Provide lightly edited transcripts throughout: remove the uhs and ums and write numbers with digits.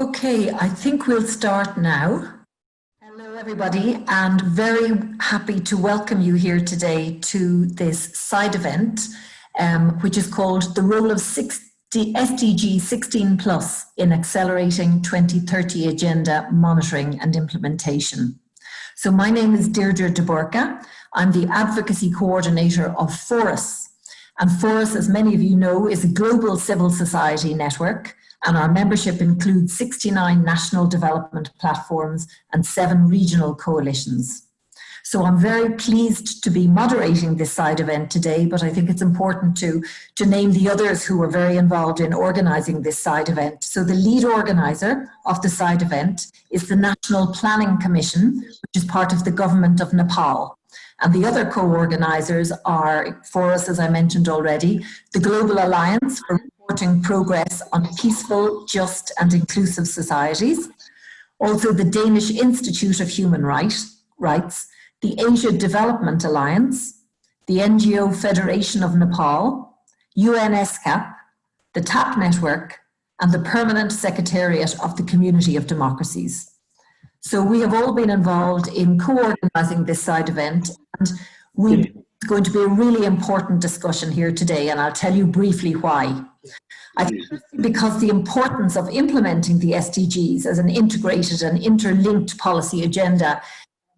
Okay, I think we'll start now. Hello everybody, and very happy to welcome you here today to this side event, which is called The Role of SDG 16 Plus in Accelerating 2030 Agenda Monitoring and Implementation. So my name is Deirdre de Burca. I'm the Advocacy Coordinator of Forus. And Forus, as many of you know, is a global civil society network, and our membership includes 69 national development platforms and 7 regional coalitions. So I'm very pleased to be moderating this side event today, but I think it's important to name the others who were very involved in organising this side event. So the lead organiser of the side event is the National Planning Commission, which is part of the Government of Nepal. And the other co-organisers are, for us, as I mentioned already, the Global Alliance for Reporting Progress on Peaceful, Just and Inclusive Societies, also the Danish Institute of Human Rights, the Asia Development Alliance, the NGO Federation of Nepal, UNSCAP, the TAP Network, and the Permanent Secretariat of the Community of Democracies. So we have all been involved in co-organising this side event, and it's going to be a really important discussion here today, and I'll tell you briefly why. I think because the importance of implementing the SDGs as an integrated and interlinked policy agenda,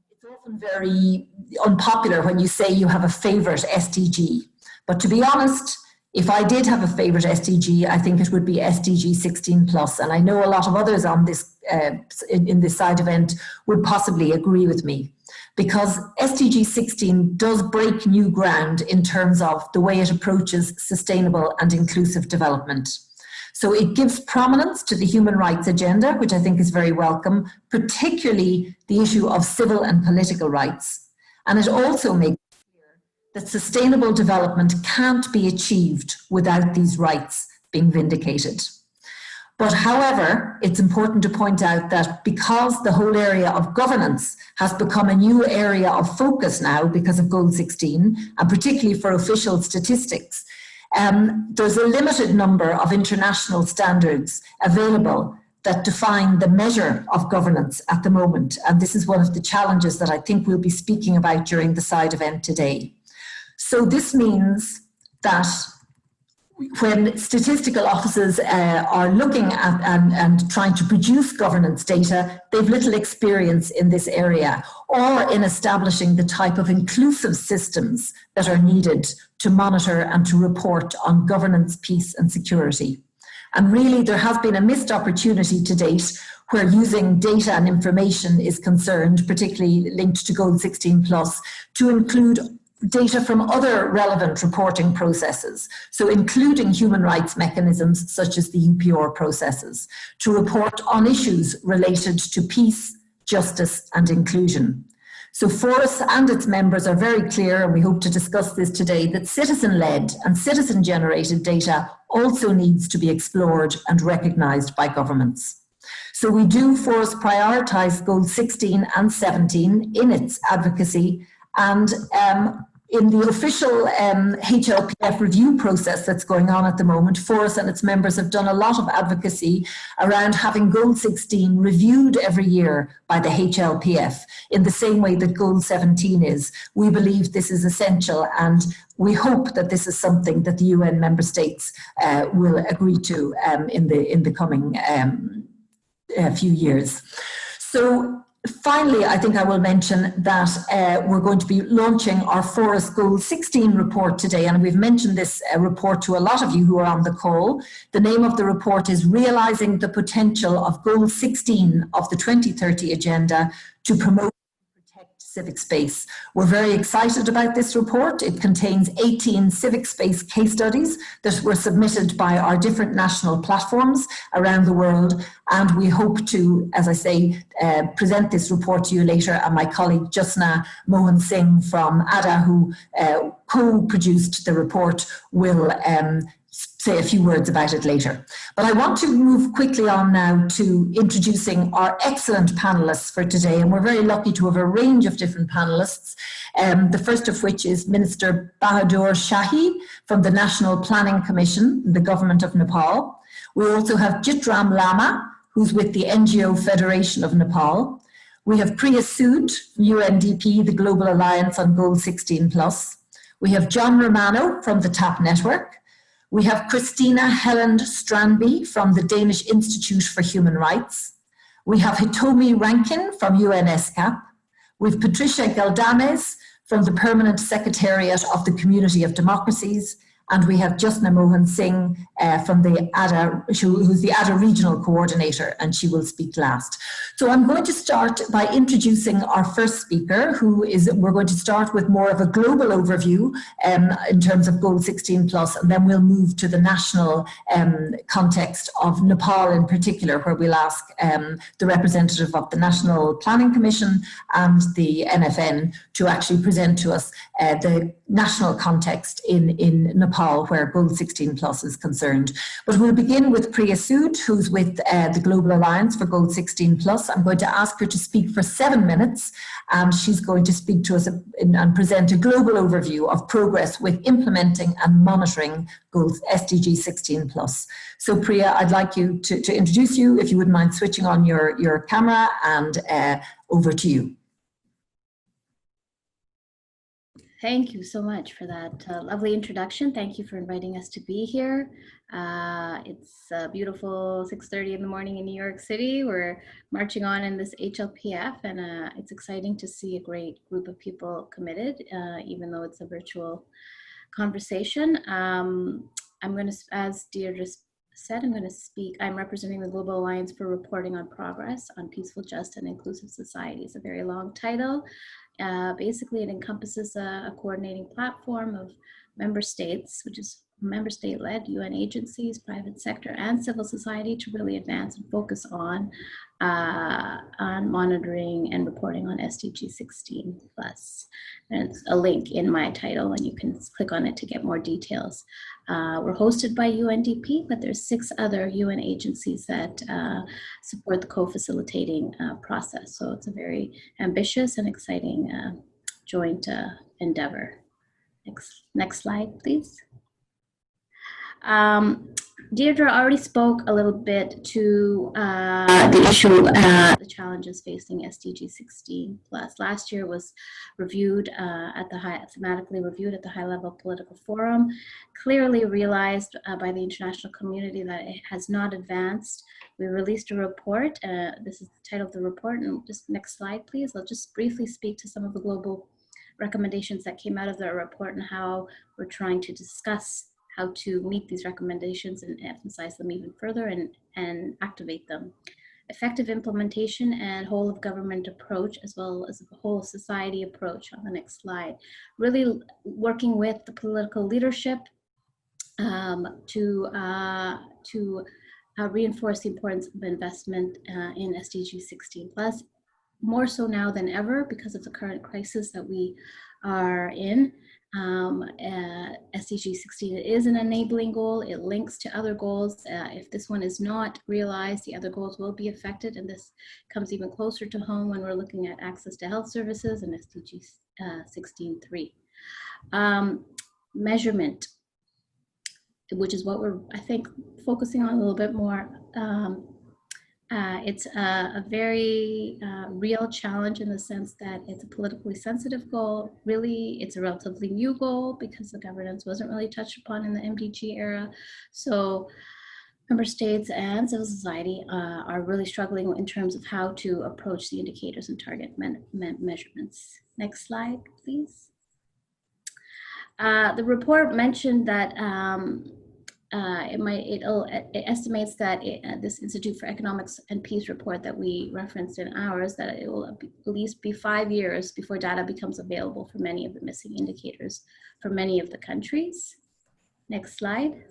it's often very unpopular when you say you have a favourite SDG. But to be honest, if I did have a favourite SDG, I think it would be SDG 16 plus, and I know a lot of others on this in this side event would possibly agree with me, because SDG 16 does break new ground in terms of the way it approaches sustainable and inclusive development. So it gives prominence to the human rights agenda, which I think is very welcome, particularly the issue of civil and political rights. And it also makes that sustainable development can't be achieved without these rights being vindicated. But however, it's important to point out that because the whole area of governance has become a new area of focus now because of Goal 16, and particularly for official statistics, there's a limited number of international standards available that define the measure of governance at the moment. And this is one of the challenges that I think we'll be speaking about during the side event today. So this means that when statistical offices are looking at and trying to produce governance data, they've little experience in this area or in establishing the type of inclusive systems that are needed to monitor and to report on governance, peace and security. And really there has been a missed opportunity to date where using data and information is concerned, particularly linked to Goal 16 plus, to include data from other relevant reporting processes, so including human rights mechanisms such as the UPR processes, to report on issues related to peace, justice and inclusion. So Forus and its members are very clear, and we hope to discuss this today, that citizen-led and citizen-generated data also needs to be explored and recognised by governments. So we do, Forus, prioritise Goals 16 and 17 in its advocacy, and in the official HLPF review process that's going on at the moment, Forus and its members have done a lot of advocacy around having Goal 16 reviewed every year by the HLPF in the same way that Goal 17 is. We believe this is essential, and we hope that this is something that the UN member states will agree to in the coming few years. So finally, I think I will mention that we're going to be launching our Forus Goal 16 report today, and we've mentioned this report to a lot of you who are on the call. The name of the report is Realising the Potential of Goal 16 of the 2030 Agenda to Promote Civic Space. We're very excited about this report. It contains 18 civic space case studies that were submitted by our different national platforms around the world, and we hope to, as I say, present this report to you later, and my colleague Jasna Mohan Singh from ADA, who co-produced the report, will say a few words about it later. But I want to move quickly on now to introducing our excellent panellists for today, and we're very lucky to have a range of different panellists, the first of which is Minister Bahadur Shahi from the National Planning Commission, the Government of Nepal. We also have Jitram Lama who's with the NGO Federation of Nepal. We have Priya Sood, UNDP, the Global Alliance on Goal 16+. We have John Romano from the TAP Network. We have Kirstina Helland Strandby from the Danish Institute for Human Rights. We have Hitomi Rankin from UNESCAP. We have Patricia Galdames from the Permanent Secretariat of the Community of Democracies. And we have Jasna Mohan Singh from the ADA, who's the ADA Regional Coordinator, and she will speak last. So I'm going to start by introducing our first speaker, we're going to start with more of a global overview in terms of Goal 16+, and then we'll move to the national context of Nepal in particular, where we'll ask the representative of the National Planning Commission and the NFN to actually present to us the national context in Nepal, where Goal 16+ is concerned. But we'll begin with Priya Sood, who's with the Global Alliance for Goal 16+. I'm going to ask her to speak for 7 minutes, and she's going to speak to us and present a global overview of progress with implementing and monitoring Goals SDG 16+. So Priya, I'd like you to introduce you, if you wouldn't mind switching on your camera, and over to you. Thank you so much for that lovely introduction. Thank you for inviting us to be here. It's a beautiful 6:30 in the morning in New York City. We're marching on in this HLPF, and it's exciting to see a great group of people committed, even though it's a virtual conversation. I'm going to, as Deirdre said, I'm going to speak. I'm representing the Global Alliance for Reporting on Progress on Peaceful, Just, and Inclusive Society. It's a very long title. Basically, it encompasses a coordinating platform of member states, which is member state-led UN agencies, private sector, and civil society to really advance and focus on monitoring and reporting on SDG 16+. And it's a link in my title, and you can click on it to get more details. We're hosted by UNDP, but there's 6 other UN agencies that support the co-facilitating process. So it's a very ambitious and exciting joint endeavor. Next slide, please. Deirdre already spoke a little bit to the issue, the challenges facing SDG 16+. Last year was reviewed thematically reviewed at the high-level political forum, clearly realized by the international community that it has not advanced. We released a report. This is the title of the report, and just next slide, please. I'll just briefly speak to some of the global recommendations that came out of the report and how we're trying to discuss how to meet these recommendations and emphasize them even further and activate them. Effective implementation and whole of government approach, as well as a whole society approach on the next slide. Really working with the political leadership to reinforce the importance of investment in SDG 16+, more so now than ever because of the current crisis that we are in. SDG 16 is an enabling goal. It links to other goals. If this one is not realized, the other goals will be affected, and this comes even closer to home when we're looking at access to health services and SDG 16.3. Measurement, which is what we're, I think, focusing on a little bit more. It's a very real challenge in the sense that it's a politically sensitive goal. Really, it's a relatively new goal because the governance wasn't really touched upon in the MDG era. So member states and civil society are really struggling in terms of how to approach the indicators and target measurements. Next slide, please. The report mentioned that it estimates that this Institute for Economics and Peace report that we referenced in ours, that it will at least be 5 years before data becomes available for many of the missing indicators for many of the countries. Next slide.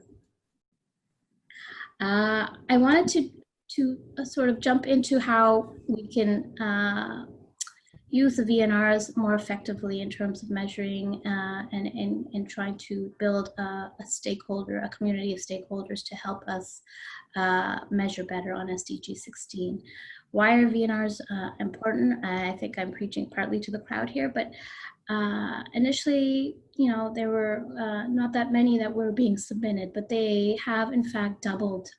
I wanted to sort of jump into how we can use the VNRs more effectively in terms of measuring and trying to build a community of stakeholders to help us measure better on SDG 16. Why are VNRs important? I think I'm preaching partly to the crowd here, but initially, there were not that many that were being submitted, but they have in fact doubled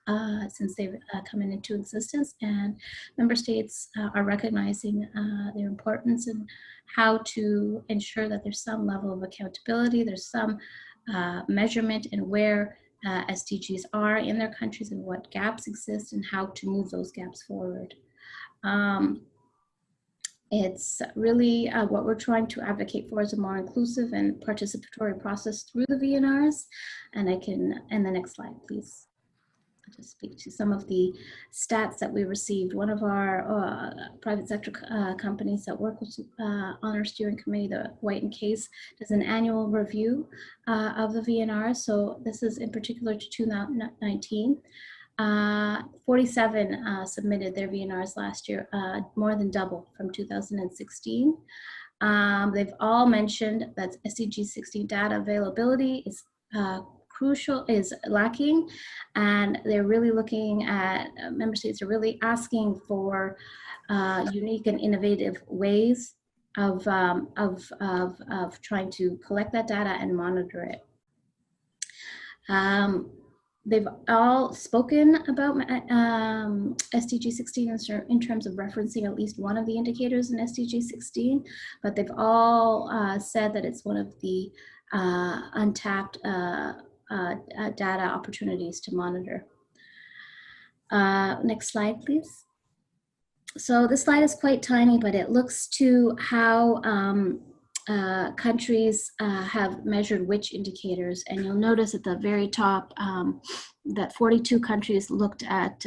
since they've come into existence, and member states are recognizing their importance and how to ensure that there's some level of accountability, there's some measurement in where SDGs are in their countries and what gaps exist and how to move those gaps forward. It's really what we're trying to advocate for is a more inclusive and participatory process through the VNRs. And the next slide, please. I'll just speak to some of the stats that we received. One of our private sector companies that work with on our steering committee, the White and Case, does an annual review of the VNRs. So this is in particular to 2019. 47 submitted their VNRs last year, more than double from 2016. They've all mentioned that SDG 16 data availability is crucial, is lacking, and they're really looking at, member states are really asking for unique and innovative ways of trying to collect that data and monitor it. They've all spoken about SDG 16 in terms of referencing at least one of the indicators in SDG 16, but they've all said that it's one of the untapped data opportunities to monitor. Next slide, please. So this slide is quite tiny, but it looks to how countries have measured which indicators, and you'll notice at the very top that 42 countries looked at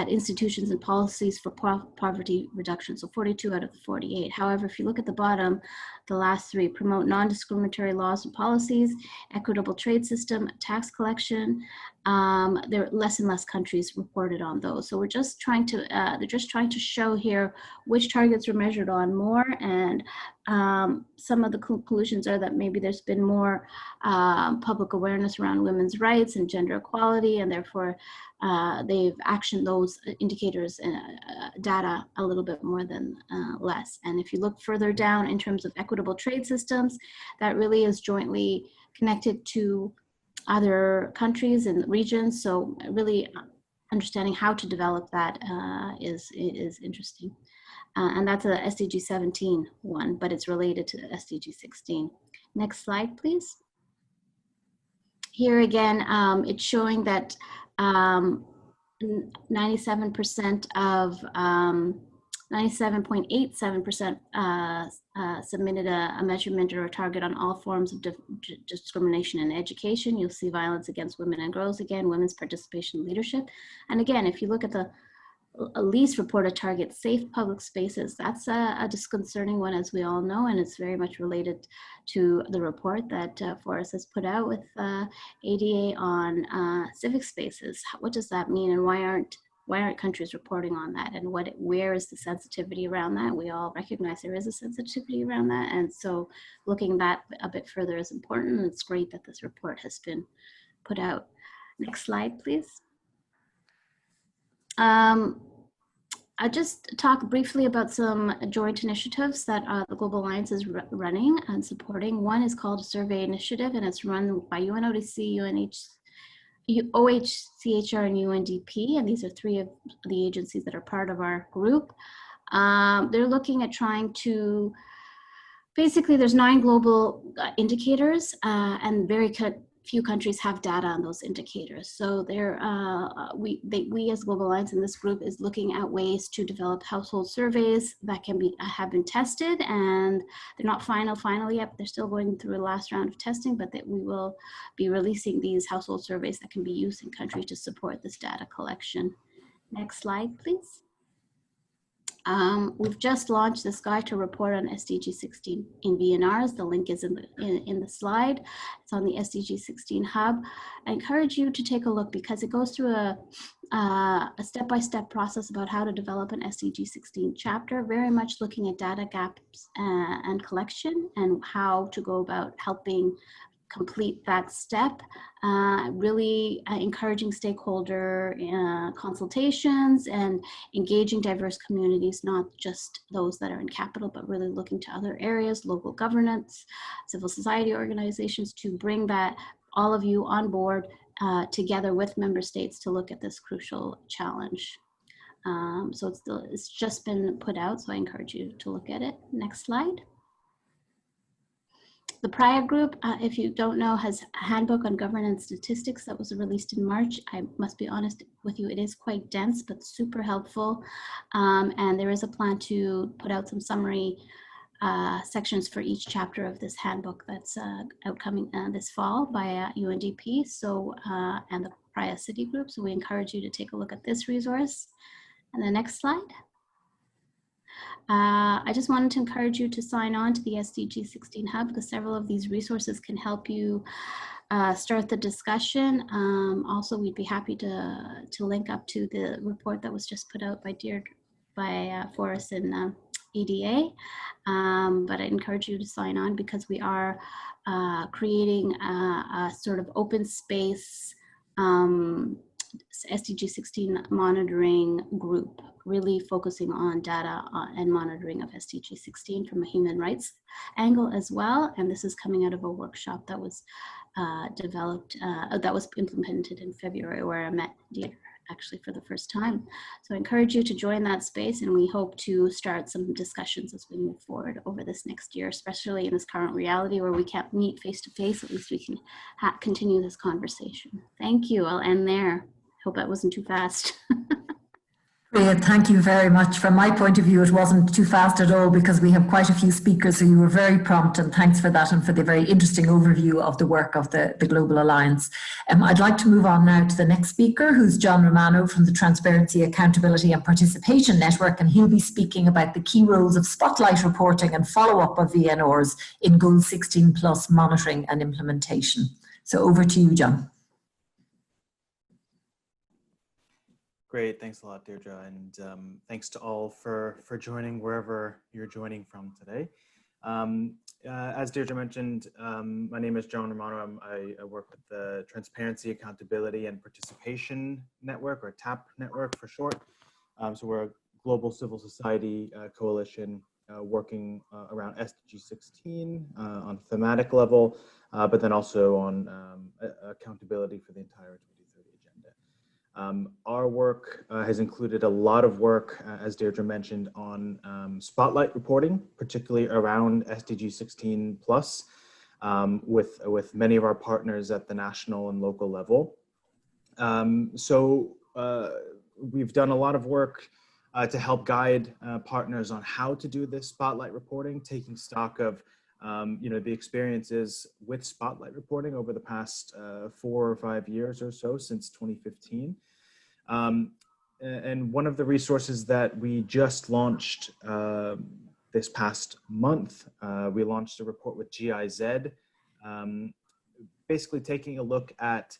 institutions and policies for poverty reduction, so 42 out of the 48. However, if you look at the bottom, the last three: promote non-discriminatory laws and policies, equitable trade system, tax collection. There are less and less countries reported on those. So we're just trying to, they're just trying to show here which targets were measured on more, and some of the conclusions are that maybe there's been more public awareness around women's rights and gender equality, and therefore they've actioned those indicators and data a little bit more than less. And if you look further down in terms of equitable trade systems, that really is jointly connected to other countries and regions. So really understanding how to develop that is interesting. And that's a SDG 17 one, but it's related to SDG 16. Next slide, please. Here again, it's showing that 97% of 97.87% submitted a measurement or a target on all forms of discrimination in education. You'll see violence against women and girls again, women's participation in leadership. And again, if you look at the least reported target, safe public spaces, that's a disconcerting one, as we all know, and it's very much related to the report that Forus has put out with ADA on civic spaces. What does that mean, and why aren't countries reporting on that, and where is the sensitivity around that? We all recognize there is a sensitivity around that, and so looking that a bit further is important, and it's great that this report has been put out. Next slide, please. I'll just talk briefly about some joint initiatives that the Global Alliance is running and supporting. One is called a Survey Initiative, and it's run by UNODC, OHCHR, and UNDP, and these are three of the agencies that are part of our group. They're looking at trying to, basically there's 9 global indicators, and very few countries have data on those indicators. So we as Global Alliance in this group is looking at ways to develop household surveys that can have been tested, and they're not final yet, but they're still going through a last round of testing, but that we will be releasing these household surveys that can be used in countries to support this data collection. Next slide, please. We've just launched this guide to report on SDG 16 in VNRs. The link is in the slide. It's on the SDG 16 hub. I encourage you to take a look because it goes through a step-by-step process about how to develop an SDG 16 chapter, very much looking at data gaps and collection and how to go about helping complete that step, really encouraging stakeholder consultations and engaging diverse communities, not just those that are in capital, but really looking to other areas, local governance, civil society organizations, to bring that all of you on board together with member states to look at this crucial challenge. So it's just been put out, so I encourage you to look at it. Next slide. The Priya group, if you don't know, has a handbook on governance statistics that was released in March. I must be honest with you, it is quite dense, but super helpful. And there is a plan to put out some summary sections for each chapter of this handbook that's outcoming this fall by UNDP and the Priya City Group. So we encourage you to take a look at this resource. And the next slide. I just wanted to encourage you to sign on to the SDG 16 Hub, because several of these resources can help you start the discussion. Also, we'd be happy to link up to the report that was just put out by Deirdre, by Forus and EDA. But I encourage you to sign on, because we are creating a sort of open space SDG 16 monitoring group, really focusing on data and monitoring of SDG 16 from a human rights angle as well. And this is coming out of a workshop that was developed, that was implemented in February, where I met Deirdre actually for the first time. So I encourage you to join that space, and we hope to start some discussions as we move forward over this next year, especially in this current reality where we can't meet face to face. At least we can continue this conversation. Thank you. I'll end there. Hope that wasn't too fast. Priya, thank you very much. From my point of view, it wasn't too fast at all, because we have quite a few speakers, so you were very prompt, and thanks for that and for the very interesting overview of the work of the Global Alliance. I'd like to move on now to the next speaker, who's John Romano from the Transparency, Accountability and Participation Network, and he'll be speaking about the key roles of spotlight reporting and follow-up of VNRs in Goal 16 Plus monitoring and implementation. So over to you, John. Great, thanks a lot, Deirdre, and thanks to all for joining wherever you're joining from today. As Deirdre mentioned, my name is John Romano. I work with the Transparency, Accountability and Participation Network, or TAP network for short. So we're a global civil society coalition working around SDG 16 on a thematic level, but then also on accountability for the entire 2030 agenda. Our work has included a lot of work, as Deirdre mentioned, on spotlight reporting, particularly around SDG 16 plus, with many of our partners at the national and local level. We've done a lot of work to help guide partners on how to do this spotlight reporting, taking stock of the experiences with spotlight reporting over the past 4 or 5 years or so, since 2015. And one of the resources that we just launched this past month, we launched a report with GIZ, basically taking a look at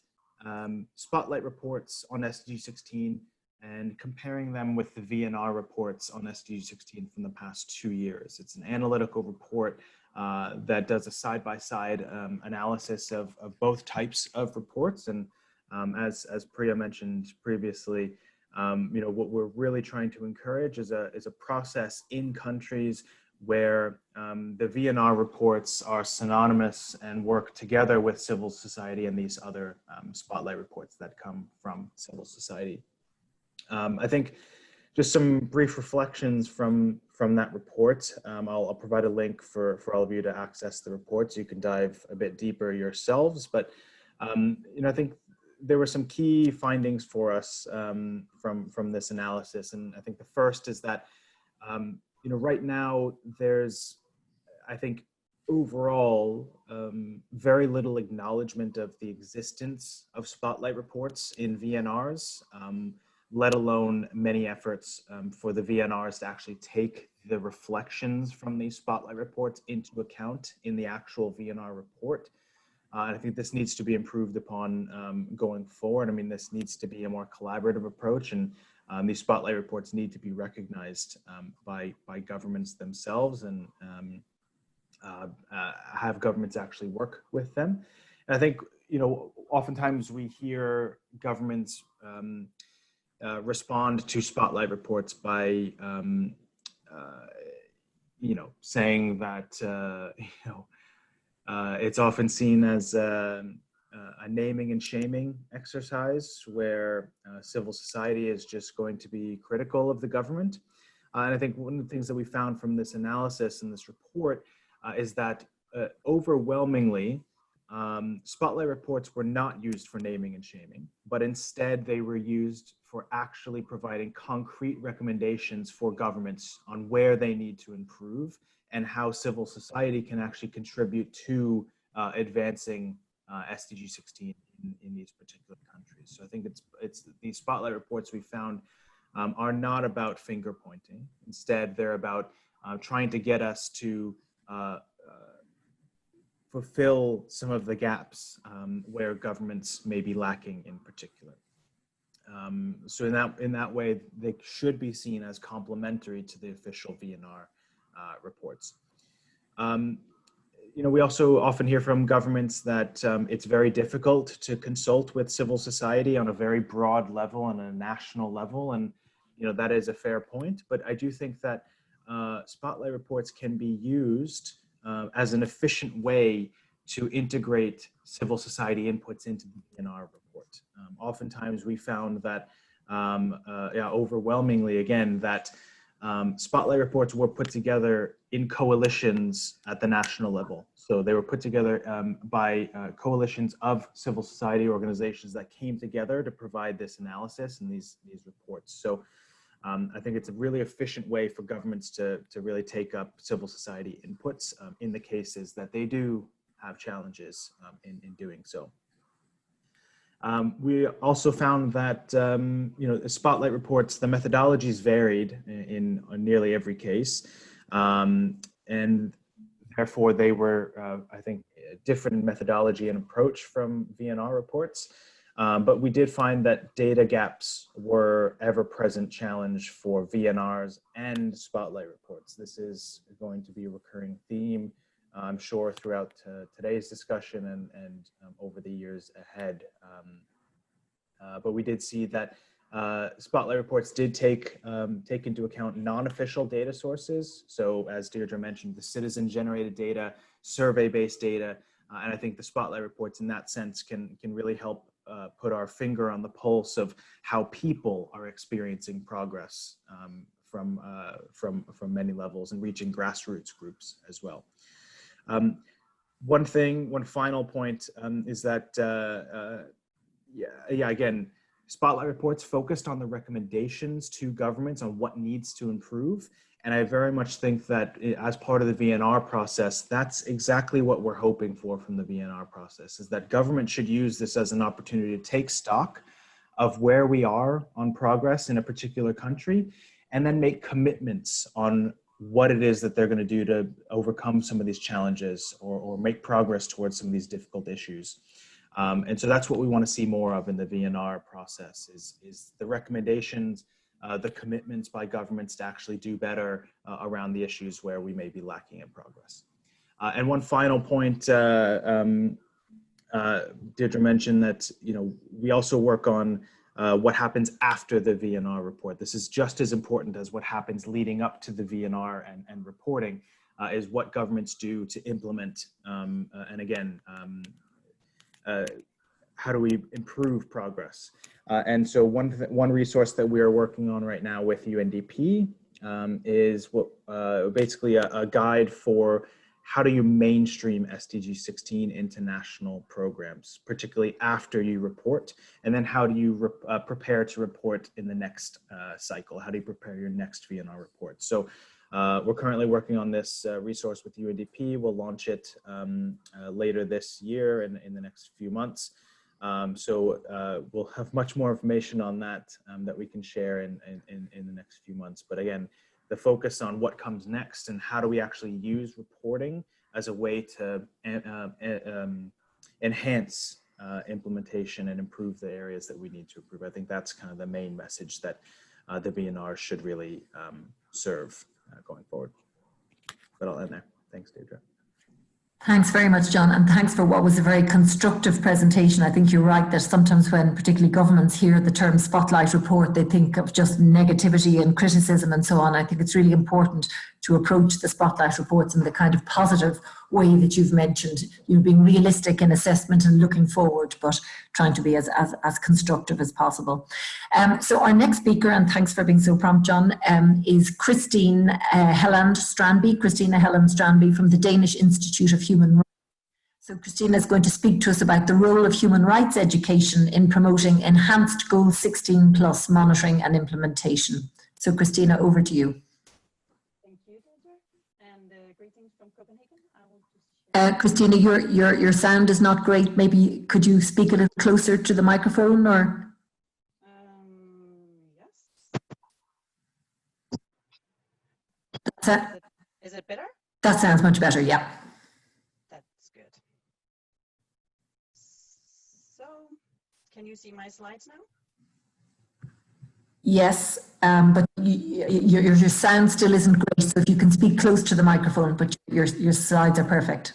spotlight reports on SDG 16 and comparing them with the VNR reports on SDG 16 from the past 2 years. It's an analytical report that does a side-by-side analysis of both types of reports. And as Priya mentioned previously, what we're really trying to encourage is a process in countries where the VNR reports are synonymous and work together with civil society and these other spotlight reports that come from civil society. I think just some brief reflections from that report. I'll provide a link for all of you to access the report so you can dive a bit deeper yourselves. But I think there were some key findings for us from this analysis, and I think the first is that right now there's, I think, overall very little acknowledgement of the existence of spotlight reports in VNRs. Let alone many efforts for the VNRs to actually take the reflections from these spotlight reports into account in the actual VNR report. And I think this needs to be improved upon going forward. I mean, this needs to be a more collaborative approach, and these spotlight reports need to be recognized by governments themselves. And have governments actually work with them. And I think, oftentimes we hear governments respond to spotlight reports by, saying that, it's often seen as a naming and shaming exercise where civil society is just going to be critical of the government. And I think one of the things that we found from this analysis and this report is that overwhelmingly, spotlight reports were not used for naming and shaming, but instead they were used for actually providing concrete recommendations for governments on where they need to improve and how civil society can actually contribute to advancing SDG 16 in these particular countries. So I think it's these spotlight reports we found are not about finger pointing. Instead, they're about trying to get us to fulfill some of the gaps where governments may be lacking in particular. So in that way, they should be seen as complementary to the official VNR reports. We also often hear from governments that it's very difficult to consult with civil society on a very broad level and a national level, and that is a fair point. But I do think that spotlight reports can be used as an efficient way to integrate civil society inputs into the VNR report. Oftentimes we found that, overwhelmingly again, that spotlight reports were put together in coalitions at the national level. So they were put together by coalitions of civil society organizations that came together to provide this analysis and these reports. So I think it's a really efficient way for governments to really take up civil society inputs in the cases that they do have challenges in doing so. We also found that the spotlight reports, the methodologies varied in nearly every case, and therefore they were, I think, different in methodology and approach from VNR reports. But we did find that data gaps were ever-present challenge for VNRs and spotlight reports. This is going to be a recurring theme, I'm sure, throughout today's discussion and over the years ahead. But we did see that spotlight reports did take into account non-official data sources. So as Deirdre mentioned, the citizen-generated data, survey-based data, and I think the spotlight reports in that sense can really help put our finger on the pulse of how people are experiencing progress from many levels and reaching grassroots groups as well. One final point is that, again, spotlight reports focused on the recommendations to governments on what needs to improve. And I very much think that as part of the VNR process, that's exactly what we're hoping for from the VNR process, is that government should use this as an opportunity to take stock of where we are on progress in a particular country, and then make commitments on what it is that they're going to do to overcome some of these challenges or make progress towards some of these difficult issues. And so that's what we want to see more of in the VNR process is the recommendations, the commitments by governments to actually do better around the issues where we may be lacking in progress. And one final point, Deirdre mentioned that we also work on what happens after the VNR report. This is just as important as what happens leading up to the VNR and reporting, is what governments do to implement, and again, how do we improve progress? And so one resource that we are working on right now with UNDP is basically a guide for how do you mainstream SDG 16 into national programs, particularly after you report, and then how do you prepare to report in the next cycle? How do you prepare your next VNR report? So we're currently working on this resource with UNDP. We'll launch it later this year in the next few months. So we'll have much more information on that that we can share in the next few months. But again, the focus on what comes next and how do we actually use reporting as a way to enhance implementation and improve the areas that we need to improve. I think that's kind of the main message that the VNR should really serve going forward. But I'll end there. Thanks, Deirdre. Thanks very much, John, and thanks for what was a very constructive presentation. I think you're right that sometimes when particularly governments hear the term spotlight report, they think of just negativity and criticism and so on. I think it's really important to approach the spotlight reports in the kind of positive way that you've mentioned, being realistic in assessment and looking forward, but trying to be as constructive as possible. So our next speaker, and thanks for being so prompt, John, is Kirstina Helland Strandby, Kirstina Helland Strandby from the Danish Institute of Human Rights. So Kirstina is going to speak to us about the role of human rights education in promoting enhanced Goal 16 plus monitoring and implementation. So Kirstina, over to you. Thank you, Deirdre, and greetings from Copenhagen. I will just Kirstina, your sound is not great. Maybe could you speak a little closer to the microphone, or? Yes. Is it better? That sounds much better, yeah. That's good. So, can you see my slides now? Yes, but your sound still isn't great, so if you can speak close to the microphone, but your slides are perfect.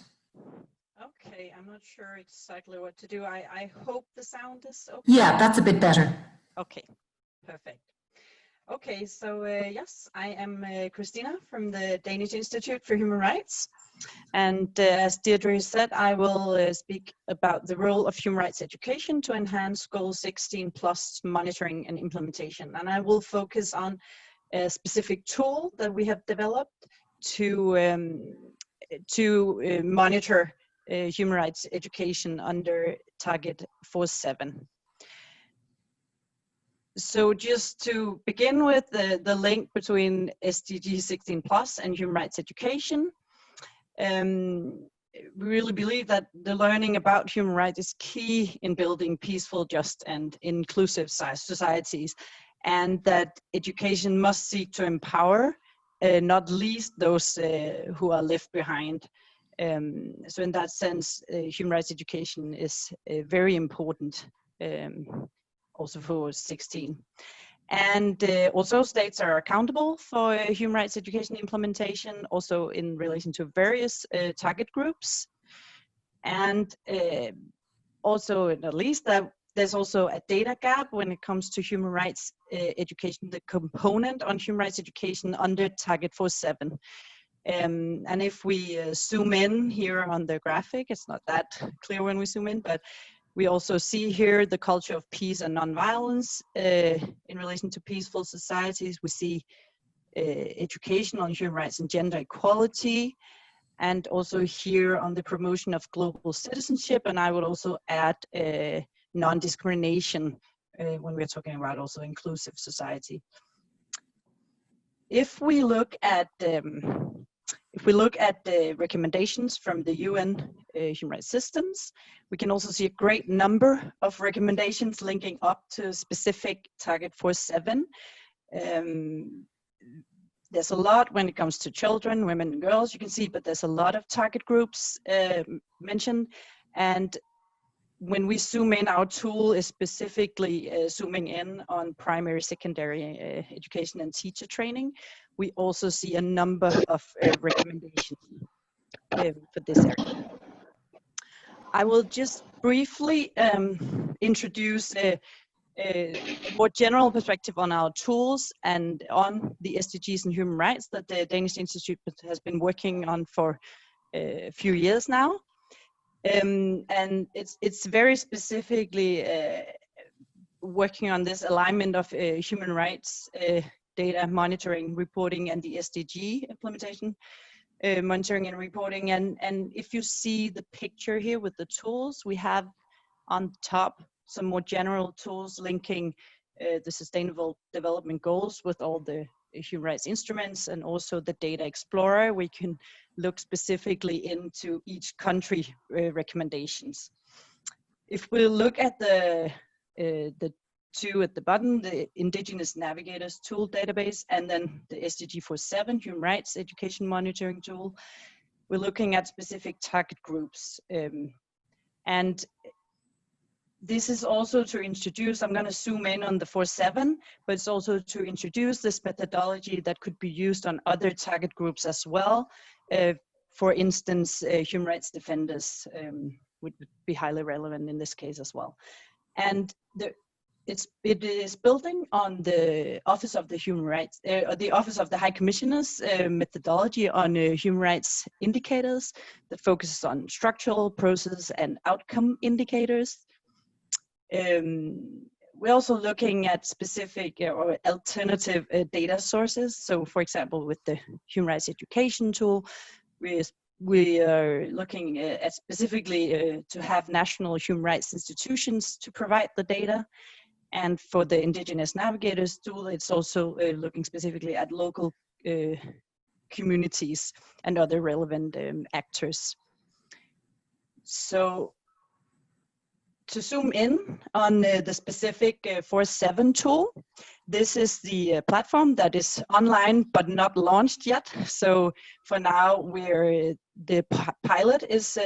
Okay, I'm not sure exactly what to do. I hope the sound is okay. Yeah, that's a bit better. Okay, perfect. Okay, so yes, I am Kirstina from the Danish Institute for Human Rights. And as Deirdre said, I will speak about the role of human rights education to enhance Goal 16 plus monitoring and implementation. And I will focus on a specific tool that we have developed to monitor human rights education under Target 47. So just to begin with, the link between SDG 16 plus and human rights education. We really believe that the learning about human rights is key in building peaceful, just, and inclusive societies, and that education must seek to empower, not least those who are left behind. So in that sense, human rights education is very important, also for 16. And also states are accountable for human rights education implementation, also in relation to various target groups. And also, not least, that there's also a data gap when it comes to human rights education, the component on human rights education under Target 47. And if we zoom in here on the graphic, it's not that clear when we zoom in, but we also see here the culture of peace and nonviolence in relation to peaceful societies. We see education on human rights and gender equality, and also here on the promotion of global citizenship. And I would also add non-discrimination when we're talking about also inclusive society. If we look at the recommendations from the UN human rights systems, we can also see a great number of recommendations linking up to specific Target 47. There's a lot when it comes to children, women, and girls, you can see, but there's a lot of target groups mentioned. And when we zoom in, our tool is specifically zooming in on primary, secondary education and teacher training. We also see a number of recommendations for this area. I will just briefly introduce a more general perspective on our tools and on the SDGs and human rights that the Danish Institute has been working on for a few years now. And it's very specifically working on this alignment of human rights data monitoring, reporting, and the SDG implementation, monitoring and reporting. And if you see the picture here with the tools, we have on top some more general tools linking the Sustainable Development Goals with all the human rights instruments, and also the Data Explorer. We can look specifically into each country recommendations. If we look at the two at the bottom, the Indigenous Navigators Tool Database, and then the SDG 47 Human Rights Education Monitoring Tool, we're looking at specific target groups. And this is also to introduce, I'm going to zoom in on the 47, but it's also to introduce this methodology that could be used on other target groups as well. for instance, human rights defenders would be highly relevant in this case as well. And it is building on the Office of the Human Rights, the Office of the High Commissioner's methodology on human rights indicators that focuses on structural, process, and outcome indicators. We're also looking at specific or alternative data sources. So, for example, with the human rights education tool, we are looking at specifically to have national human rights institutions to provide the data. And for the Indigenous Navigators tool, it's also looking specifically at local communities and other relevant actors. So to zoom in on the specific 4.7 tool, this is the platform that is online but not launched yet. So for now, the pilot is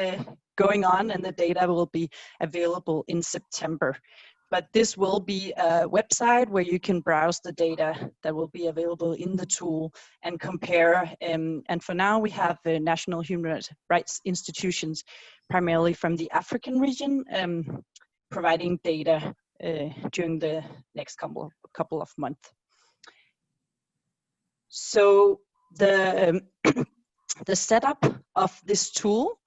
going on and the data will be available in September. But this will be a website where you can browse the data that will be available in the tool and compare. And for now, we have national human rights institutions, primarily from the African region, providing data during the next couple of months. So the setup of this tool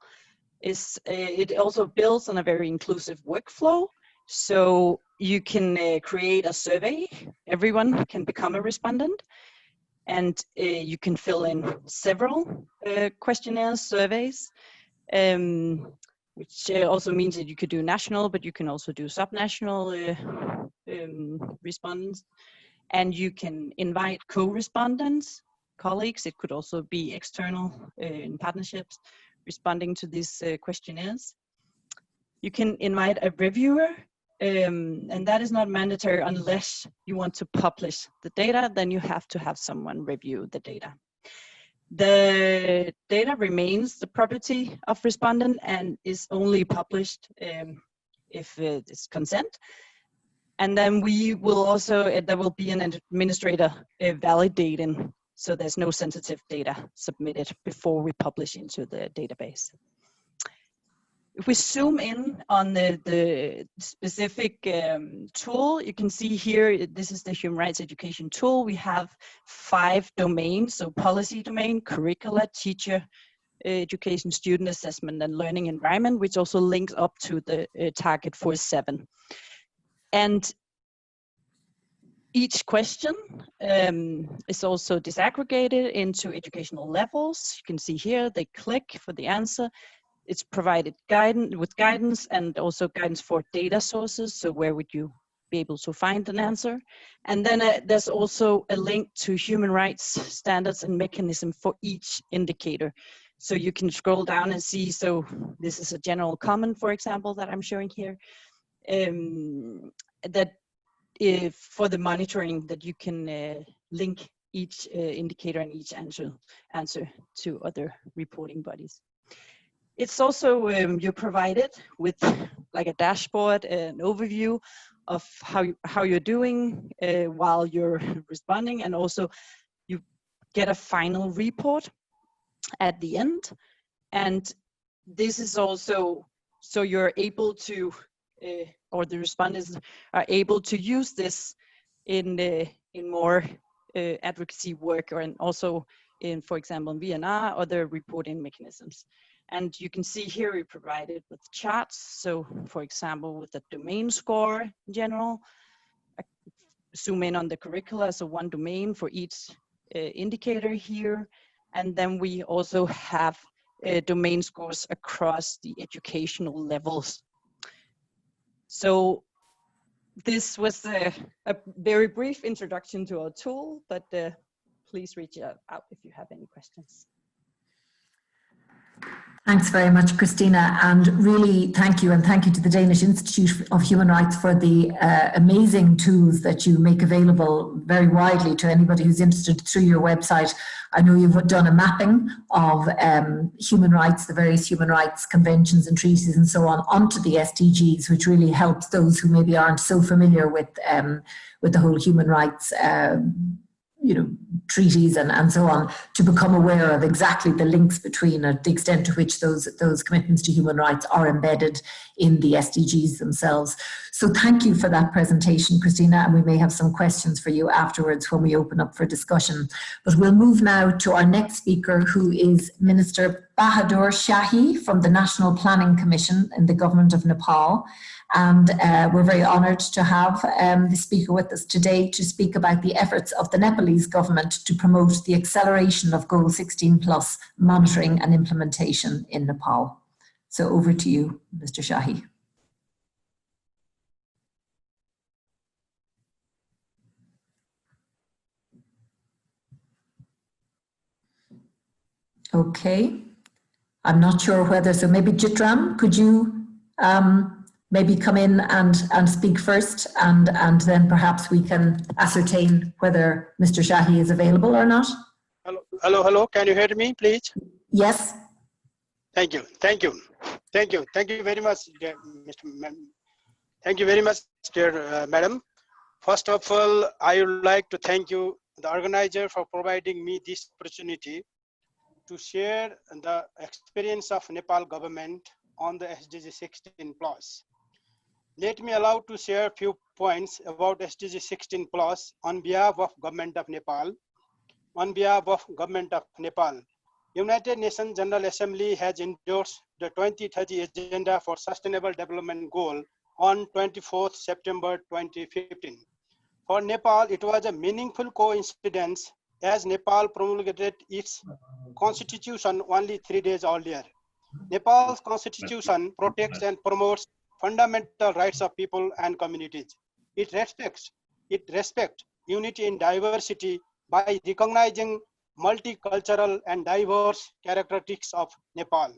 is, it also builds on a very inclusive workflow. So you can create a survey, everyone can become a respondent, and you can fill in several questionnaires, surveys, which also means that you could do national, but you can also do subnational respondents. And you can invite co-respondents, colleagues, it could also be external in partnerships responding to these questionnaires. You can invite a reviewer, and that is not mandatory unless you want to publish the data, then you have to have someone review the data. The data remains the property of respondent and is only published if it's consent. And then we will also, there will be an administrator validating, so there's no sensitive data submitted before we publish into the database. If we zoom in on the specific tool, you can see here, this is the human rights education tool. We have 5 domains, so policy domain, curricula, teacher education, student assessment, and learning environment, which also links up to the target 4.7. And each question is also disaggregated into educational levels. You can see here, they click for the answer. It's provided guidance and also guidance for data sources. So where would you be able to find an answer? And then there's also a link to human rights standards and mechanism for each indicator. So you can scroll down and see, so this is a general comment, for example, that I'm showing here, that if for the monitoring that you can link each indicator and each answer to other reporting bodies. It's also, you're provided with like a dashboard, an overview of how you're doing while you're responding, and also you get a final report at the end. And this is also, so you're able to, or the respondents are able to use this in more advocacy work, or also in, for example, in VNR, other reporting mechanisms. And you can see here we provided with charts. So for example, with the domain score in general, I zoom in on the curricula, so 1 domain for each indicator here. And then we also have domain scores across the educational levels. So this was a very brief introduction to our tool, but please reach out if you have any questions. Thanks very much, Kirstina, and really thank you, and thank you to the Danish Institute of Human Rights for the amazing tools that you make available very widely to anybody who's interested through your website. I know you've done a mapping of human rights, the various human rights conventions and treaties and so on, onto the SDGs, which really helps those who maybe aren't so familiar with the whole human rights treaties and so on, to become aware of exactly the links between the extent to which those commitments to human rights are embedded in the SDGs themselves. So thank you for that presentation, Kirstina, and we may have some questions for you afterwards when we open up for discussion. But we'll move now to our next speaker, who is Minister Bahadur Shahi from the National Planning Commission in the Government of Nepal. And we're very honoured to have the speaker with us today to speak about the efforts of the Nepalese government to promote the acceleration of Goal 16+ monitoring and implementation in Nepal. So over to you, Mr. Shahi. Okay, I'm not sure whether, so maybe Jitram, could you maybe come in and speak first, and then perhaps we can ascertain whether Mr. Shahi is available or not. Hello. Can you hear me, please? Yes. Thank you very much, dear Thank you very much, dear Madam. First of all, I would like to thank you, the organizer, for providing me this opportunity to share the experience of Nepal government on the SDG 16+. Let me allow to share a few points about SDG 16+ on behalf of Government of Nepal. On behalf of Government of Nepal, United Nations General Assembly has endorsed the 2030 Agenda for Sustainable Development Goal on 24th September 2015. For Nepal, it was a meaningful coincidence as Nepal promulgated its constitution only 3 days earlier. Nepal's constitution protects and promotes fundamental rights of people and communities. It respects unity in diversity by recognizing multicultural and diverse characteristics of Nepal.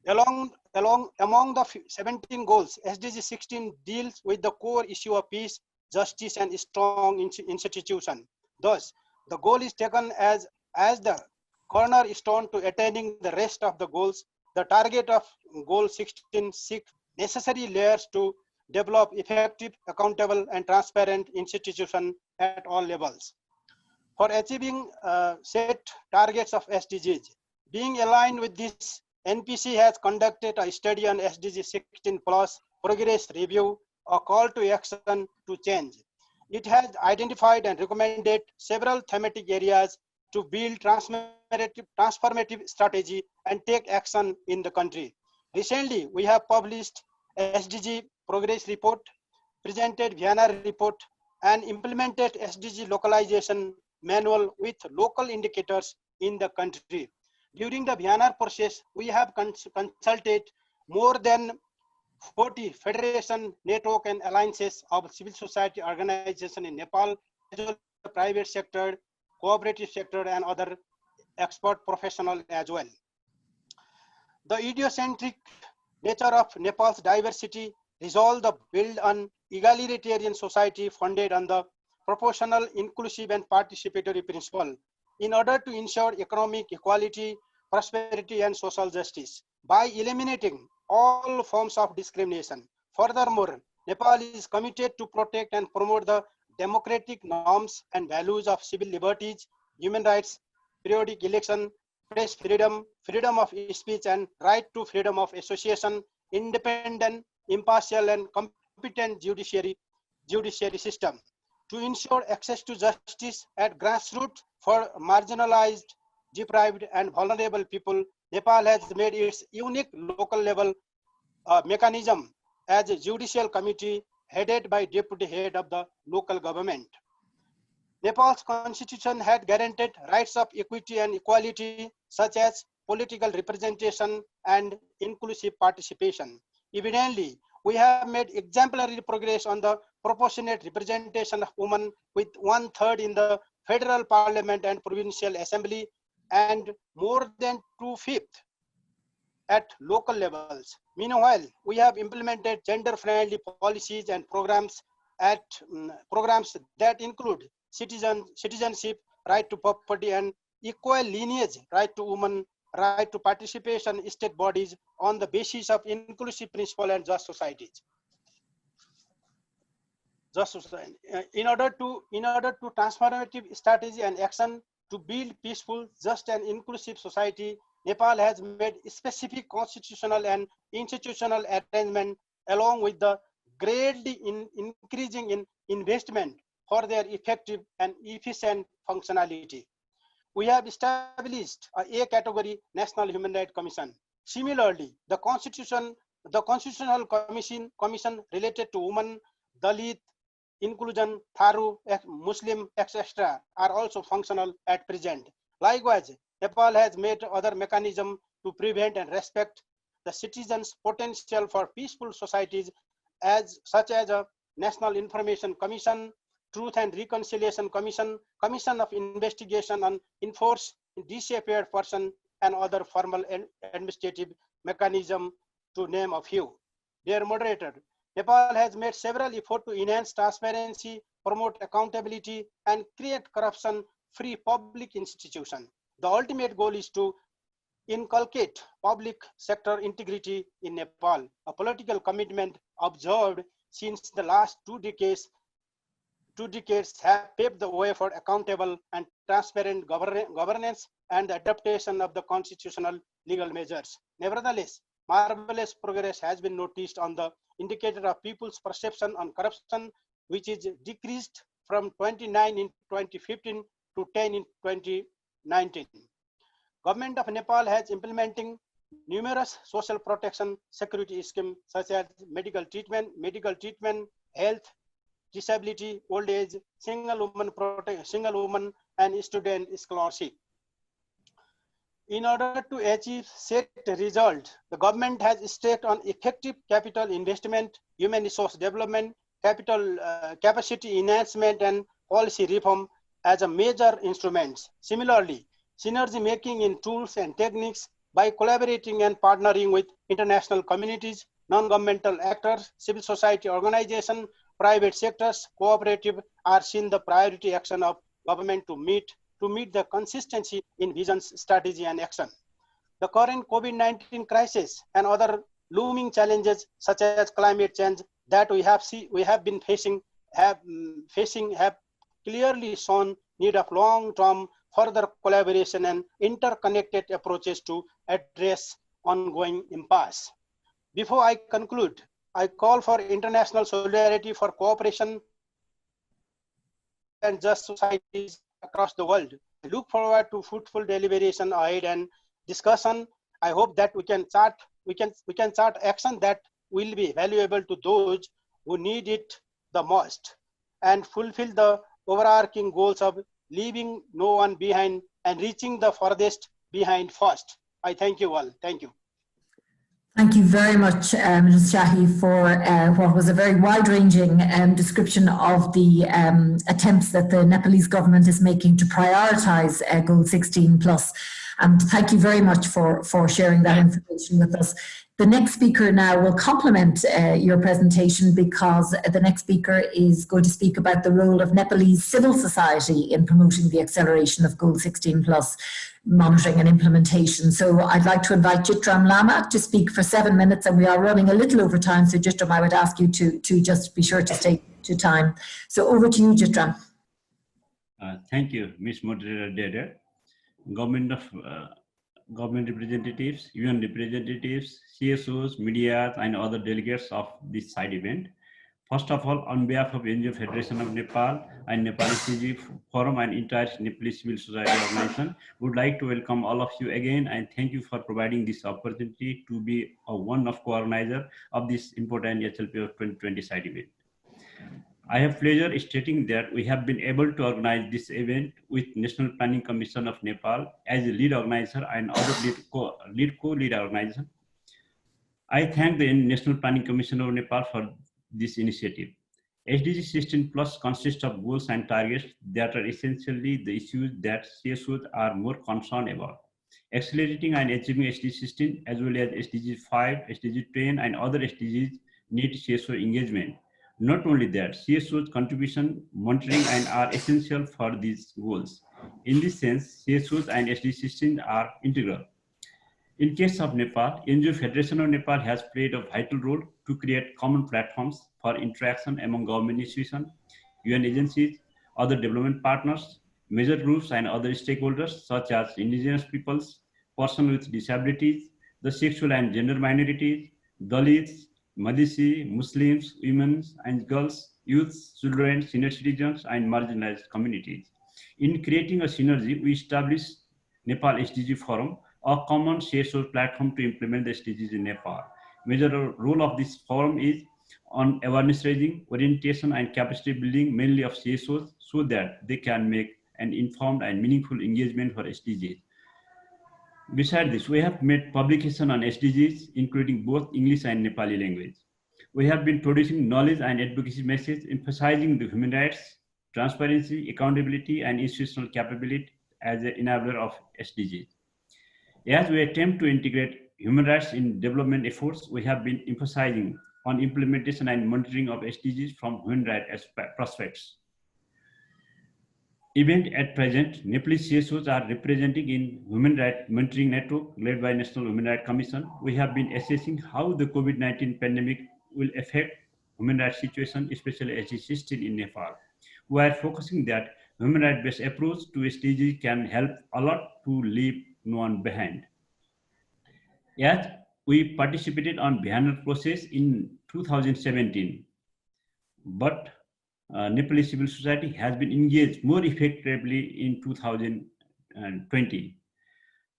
Among the 17 goals, SDG 16 deals with the core issue of peace, justice, and strong institution. Thus, the goal is taken as the cornerstone to attaining the rest of the goals. The target of Goal 16 seeks necessary layers to develop effective, accountable, and transparent institutions at all levels. For achieving set targets of SDGs, being aligned with this, NPC has conducted a study on SDG 16+ progress review, a call to action to change. It has identified and recommended several thematic areas to build transformative strategy and take action in the country. Recently, we have published SDG progress report, presented VNR report, and implemented SDG localization manual with local indicators in the country. During the VNR process, we have consulted more than 40 federation, network, and alliances of civil society organizations in Nepal, as well as the private sector, cooperative sector, and other expert professionals as well. The idiocentric nature of Nepal's diversity resolve the build on egalitarian society founded on the proportional, inclusive, and participatory principle in order to ensure economic equality, prosperity, and social justice by eliminating all forms of discrimination. Furthermore, Nepal is committed to protect and promote the democratic norms and values of civil liberties, human rights, periodic election, press freedom, freedom of speech, and right to freedom of association, independent, impartial, and competent judiciary system. To ensure access to justice at grassroots for marginalized, deprived, and vulnerable people, Nepal has made its unique local level mechanism as a judicial committee headed by deputy head of the local government. Nepal's constitution had guaranteed rights of equity and equality, such as political representation and inclusive participation. Evidently, we have made exemplary progress on the proportionate representation of women, with 1/3 in the federal parliament and provincial assembly, and more than 2/5 at local levels. Meanwhile, we have implemented gender-friendly policies and programs that include citizenship, right to property, and equal lineage, right to women, right to participation in state bodies on the basis of inclusive principle and just societies. just society. In order to transformative strategy and action to build peaceful, just and inclusive society, Nepal has made specific constitutional and institutional arrangement along with the greatly increasing in investment for their effective and efficient functionality. We have established a A category National Human Rights Commission. Similarly, the Constitutional Commission related to women, Dalit, inclusion, Tharu, Muslim, etc. are also functional at present. Likewise, Nepal has made other mechanisms to prevent and respect the citizens' potential for peaceful societies, such as a National Information Commission, Truth and Reconciliation Commission, Commission of Investigation on Enforced Disappeared Person, and other formal and administrative mechanisms, to name a few. Dear moderator, Nepal has made several efforts to enhance transparency, promote accountability, and create corruption-free public institutions. The ultimate goal is to inculcate public sector integrity in Nepal, a political commitment observed since the last 2 decades. 2 decades have paved the way for accountable and transparent governance and the adaptation of the constitutional legal measures. Nevertheless, marvelous progress has been noticed on the indicator of people's perception on corruption, which is decreased from 29 in 2015 to 10 in 2019. Government of Nepal has implementing numerous social protection security schemes such as medical treatment, health, disability, old age, single woman, and student scholarship. In order to achieve set result, the government has staked on effective capital investment, human resource development, capacity enhancement, and policy reform as a major instruments. Similarly, synergy making in tools and techniques by collaborating and partnering with international communities, non-governmental actors, civil society organizations, private sectors, cooperative are seen the priority action of government to meet the consistency in visions, strategy, and action. The current COVID-19 crisis and other looming challenges such as climate change that we have been facing have clearly shown need of long-term further collaboration and interconnected approaches to address ongoing impasse. Before I conclude, I call for international solidarity for cooperation and just societies across the world. I look forward to fruitful deliberation ahead and discussion. I hope that we can chart action that will be valuable to those who need it the most and fulfill the overarching goals of leaving no one behind and reaching the farthest behind first. I thank you all. Thank you. Thank you very much, Ms. Shahi, for what was a very wide-ranging description of the attempts that the Nepalese government is making to prioritise Goal 16+. And thank you very much for sharing that information with us. The next speaker now will complement your presentation, because the next speaker is going to speak about the role of Nepalese civil society in promoting the acceleration of Goal 16+ monitoring and implementation. So I'd like to invite Jitram Lama to speak for 7 minutes, and we are running a little over time, so Jitram, I would ask you to just be sure to stay to time. So over to you, Jitram. Thank you, Ms. Moderator Deirdre. Government representatives, UN representatives, CSOs, media, and other delegates of this side event. First of all, on behalf of NGO Federation of Nepal and Nepalese Forum and entire Nepalese civil society organization, would like to welcome all of you again and thank you for providing this opportunity to be one of co-organizer of this important HLP of 2020 side event. I have pleasure stating that we have been able to organize this event with National Planning Commission of Nepal as a lead organizer and other co-lead organizer. I thank the National Planning Commission of Nepal for this initiative. SDG 16+ consists of goals and targets that are essentially the issues that CSOs are more concerned about. Accelerating and achieving SDG 16 as well as SDG 5, SDG 10 and other SDGs need CSO engagement. Not only that, CSO's contribution, monitoring and are essential for these goals. In this sense, CSOs and SDG 16 are integral. In case of Nepal, NGO Federation of Nepal has played a vital role to create common platforms for interaction among government institutions, UN agencies, other development partners, major groups and other stakeholders such as indigenous peoples, persons with disabilities, the sexual and gender minorities, Dalits, Madhisi, Muslims, women and girls, youths, children, senior citizens, and marginalized communities. In creating a synergy, we established Nepal SDG Forum, a common shared platform to implement the SDGs in Nepal. Major role of this forum is on awareness raising, orientation, and capacity building, mainly of CSOs, so that they can make an informed and meaningful engagement for SDGs. Besides this, we have made publication on SDGs, including both English and Nepali language. We have been producing knowledge and advocacy messages emphasizing the human rights, transparency, accountability, and institutional capability as an enabler of SDGs. As we attempt to integrate human rights in development efforts, we have been emphasizing on implementation and monitoring of SDGs from human rights prospects. Even at present, Nepalese CSOs are representing in Human Rights Monitoring Network led by National Human Rights Commission. We have been assessing how the COVID-19 pandemic will affect human rights situation, especially SDG 16 in Nepal. We are focusing that human rights-based approach to SDG can help a lot to leave no one behind. As we participated on VNR process in 2017, but Nepalese civil society has been engaged more effectively in 2020.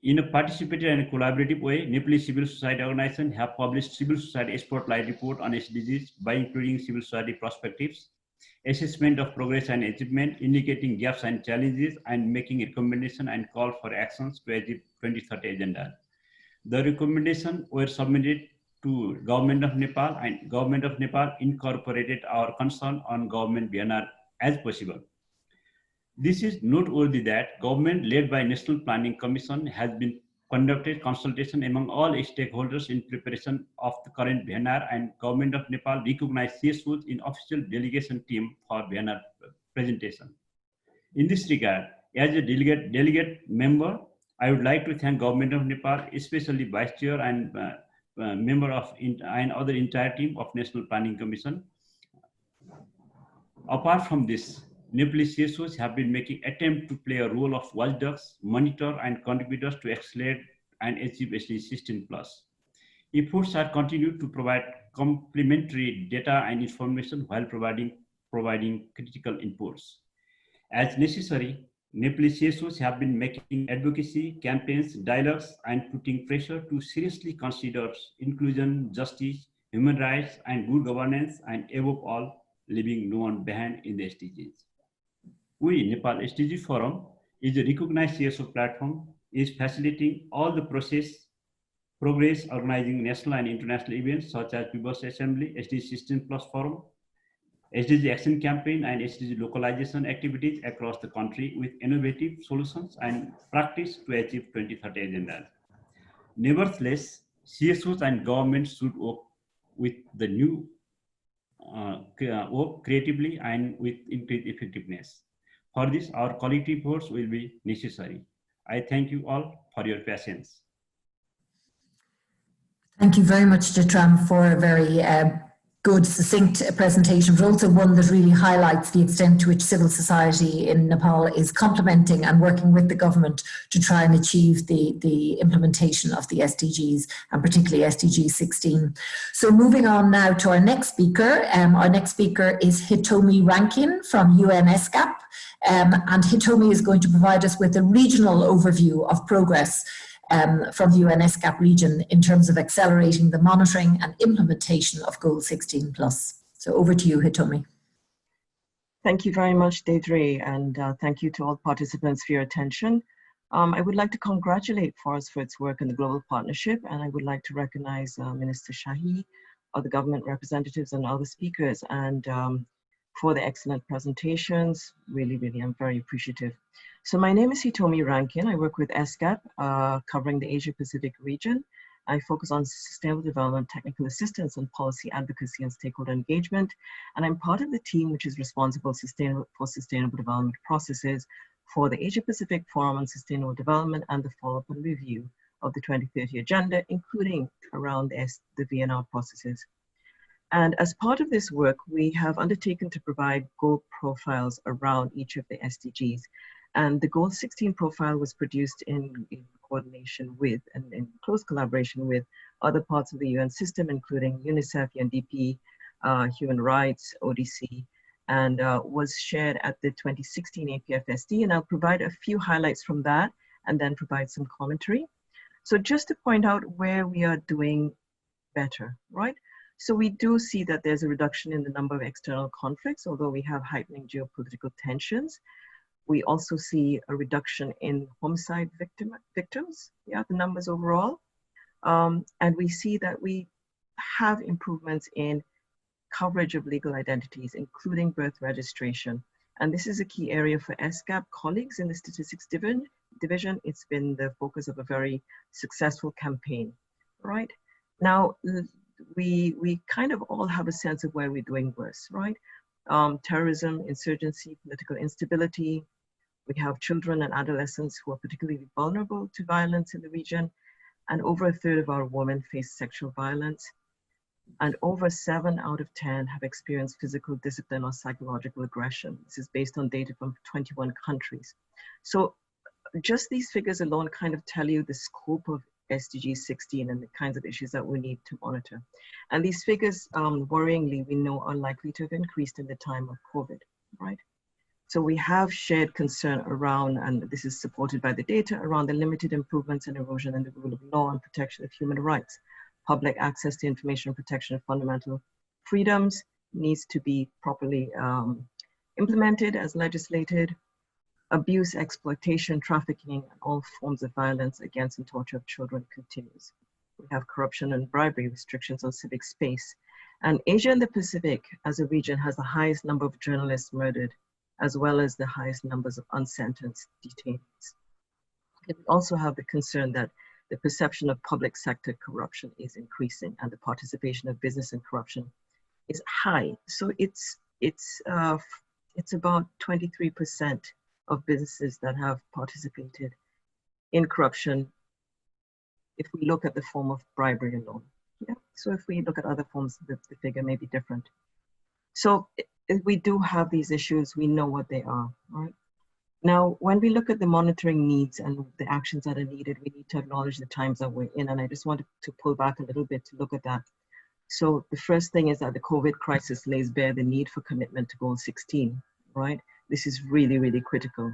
In a participative and collaborative way, Nepalese civil society organizations have published Civil Society Spotlight Report on SDGs by including civil society perspectives, assessment of progress and achievement, indicating gaps and challenges, and making recommendations and call for actions to achieve 2030 agenda. The recommendations were submitted to Government of Nepal, and Government of Nepal incorporated our concern on government VNR as possible. This is noteworthy that government led by National Planning Commission has been conducted consultation among all stakeholders in preparation of the current VNR, and Government of Nepal recognized CSOs in official delegation team for VNR presentation. In this regard, as a delegate member, I would like to thank Government of Nepal, especially Vice Chair and member of and other entire team of National Planning Commission. Apart from this, Nepalese CSOs have been making attempt to play a role of watchdogs, monitor and contributors to accelerate and achieve SDG 16+. Efforts are continued to provide complementary data and information while providing critical inputs. As necessary, Nepalese CSOs have been making advocacy campaigns, dialogues, and putting pressure to seriously consider inclusion, justice, human rights, and good governance, and above all, leaving no one behind in the SDGs. We, Nepal SDG Forum, is a recognized CSO platform, is facilitating all the progress, organizing national and international events such as People's Assembly, SDG 16+ Forum, SDG Action Campaign, and SDG localization activities across the country with innovative solutions and practice to achieve 2030 agenda. Nevertheless, CSOs and governments should work with the new work creatively and with increased effectiveness. For this, our collective efforts will be necessary. I thank you all for your patience. Thank you very much, Jitram, for a very good, succinct presentation, but also one that really highlights the extent to which civil society in Nepal is complementing and working with the government to try and achieve the implementation of the SDGs, and particularly SDG 16. So moving on now to our next speaker. Our next speaker is Hitomi Rankin from UNESCAP, and Hitomi is going to provide us with a regional overview of progress from the UNESCAP region in terms of accelerating the monitoring and implementation of Goal 16+. So over to you, Hitomi. Thank you very much, Deirdre, and thank you to all participants for your attention. I would like to congratulate Forus for its work in the Global Partnership, and I would like to recognize Minister Shahi, other government representatives and other speakers, and for the excellent presentations. Really, I'm very appreciative. So my name is Hitomi Rankin. I work with ESCAP, covering the Asia Pacific region. I focus on sustainable development, technical assistance, and policy advocacy and stakeholder engagement. And I'm part of the team which is responsible for sustainable development processes for the Asia Pacific Forum on Sustainable Development and the follow-up and review of the 2030 Agenda, including around the VNR processes. And as part of this work, we have undertaken to provide goal profiles around each of the SDGs. And the Goal 16 profile was produced in coordination with and in close collaboration with other parts of the UN system, including UNICEF, UNDP, Human Rights, ODC, and was shared at the 2016 APFSD. And I'll provide a few highlights from that and then provide some commentary. So just to point out where we are doing better, right? So we do see that there's a reduction in the number of external conflicts, although we have heightening geopolitical tensions. We also see a reduction in homicide victims, yeah, the numbers overall. And we see that we have improvements in coverage of legal identities, including birth registration. And this is a key area for SGAP colleagues in the statistics division. It's been the focus of a very successful campaign, right? Now, we kind of all have a sense of where we're doing worse, right? Terrorism, insurgency, political instability. We have children and adolescents who are particularly vulnerable to violence in the region. And over a third of our women face sexual violence. And over 7 out of 10 have experienced physical discipline or psychological aggression. This is based on data from 21 countries. So just these figures alone kind of tell you the scope of SDG 16 and the kinds of issues that we need to monitor. And these figures, worryingly, we know are likely to have increased in the time of COVID, right? So we have shared concern around, and this is supported by the data, around the limited improvements and erosion in the rule of law and protection of human rights. Public access to information and protection of fundamental freedoms needs to be properly implemented as legislated. Abuse, exploitation, trafficking, and all forms of violence against and torture of children continues. We have corruption and bribery, restrictions on civic space. And Asia and the Pacific as a region has the highest number of journalists murdered, as well as the highest numbers of unsentenced detainees. We also have the concern that the perception of public sector corruption is increasing and the participation of business in corruption is high. So it's about 23% of businesses that have participated in corruption if we look at the form of bribery alone. Yeah. So if we look at other forms, the figure may be different. So if we do have these issues, we know what they are, right? Now, when we look at the monitoring needs and the actions that are needed, we need to acknowledge the times that we're in. And I just wanted to pull back a little bit to look at that. So the first thing is that the COVID crisis lays bare the need for commitment to Goal 16, right? This is really, really critical,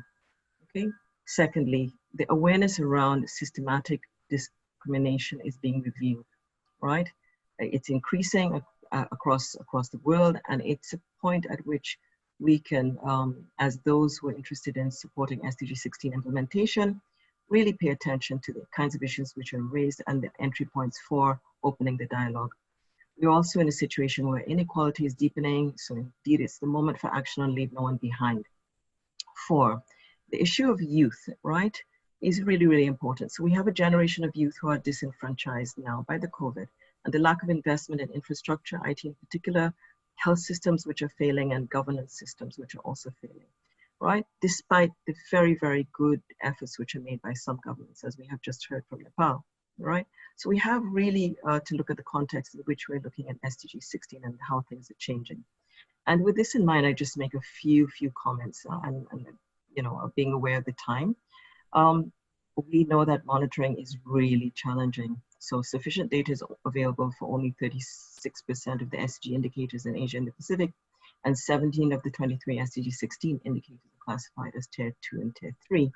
okay? Secondly, the awareness around systematic discrimination is being reviewed, right? It's increasing across the world, and it's a point at which we can, as those who are interested in supporting SDG 16 implementation, really pay attention to the kinds of issues which are raised and the entry points for opening the dialogue. We're also in a situation where inequality is deepening, so indeed it's the moment for action on Leave No One Behind. 4, the issue of youth, right, is really, really important. So we have a generation of youth who are disenfranchised now by the COVID, and the lack of investment in infrastructure, IT in particular, health systems which are failing, and governance systems which are also failing, right? Despite the very, very good efforts which are made by some governments, as we have just heard from Nepal, right? So we have really to look at the context in which we're looking at SDG 16 and how things are changing. And with this in mind, I just make a few comments and you know, being aware of the time. We know that monitoring is really challenging. So sufficient data is available for only 36% of the SDG indicators in Asia and the Pacific, and 17 of the 23 SDG 16 indicators are classified as Tier 2 and Tier 3.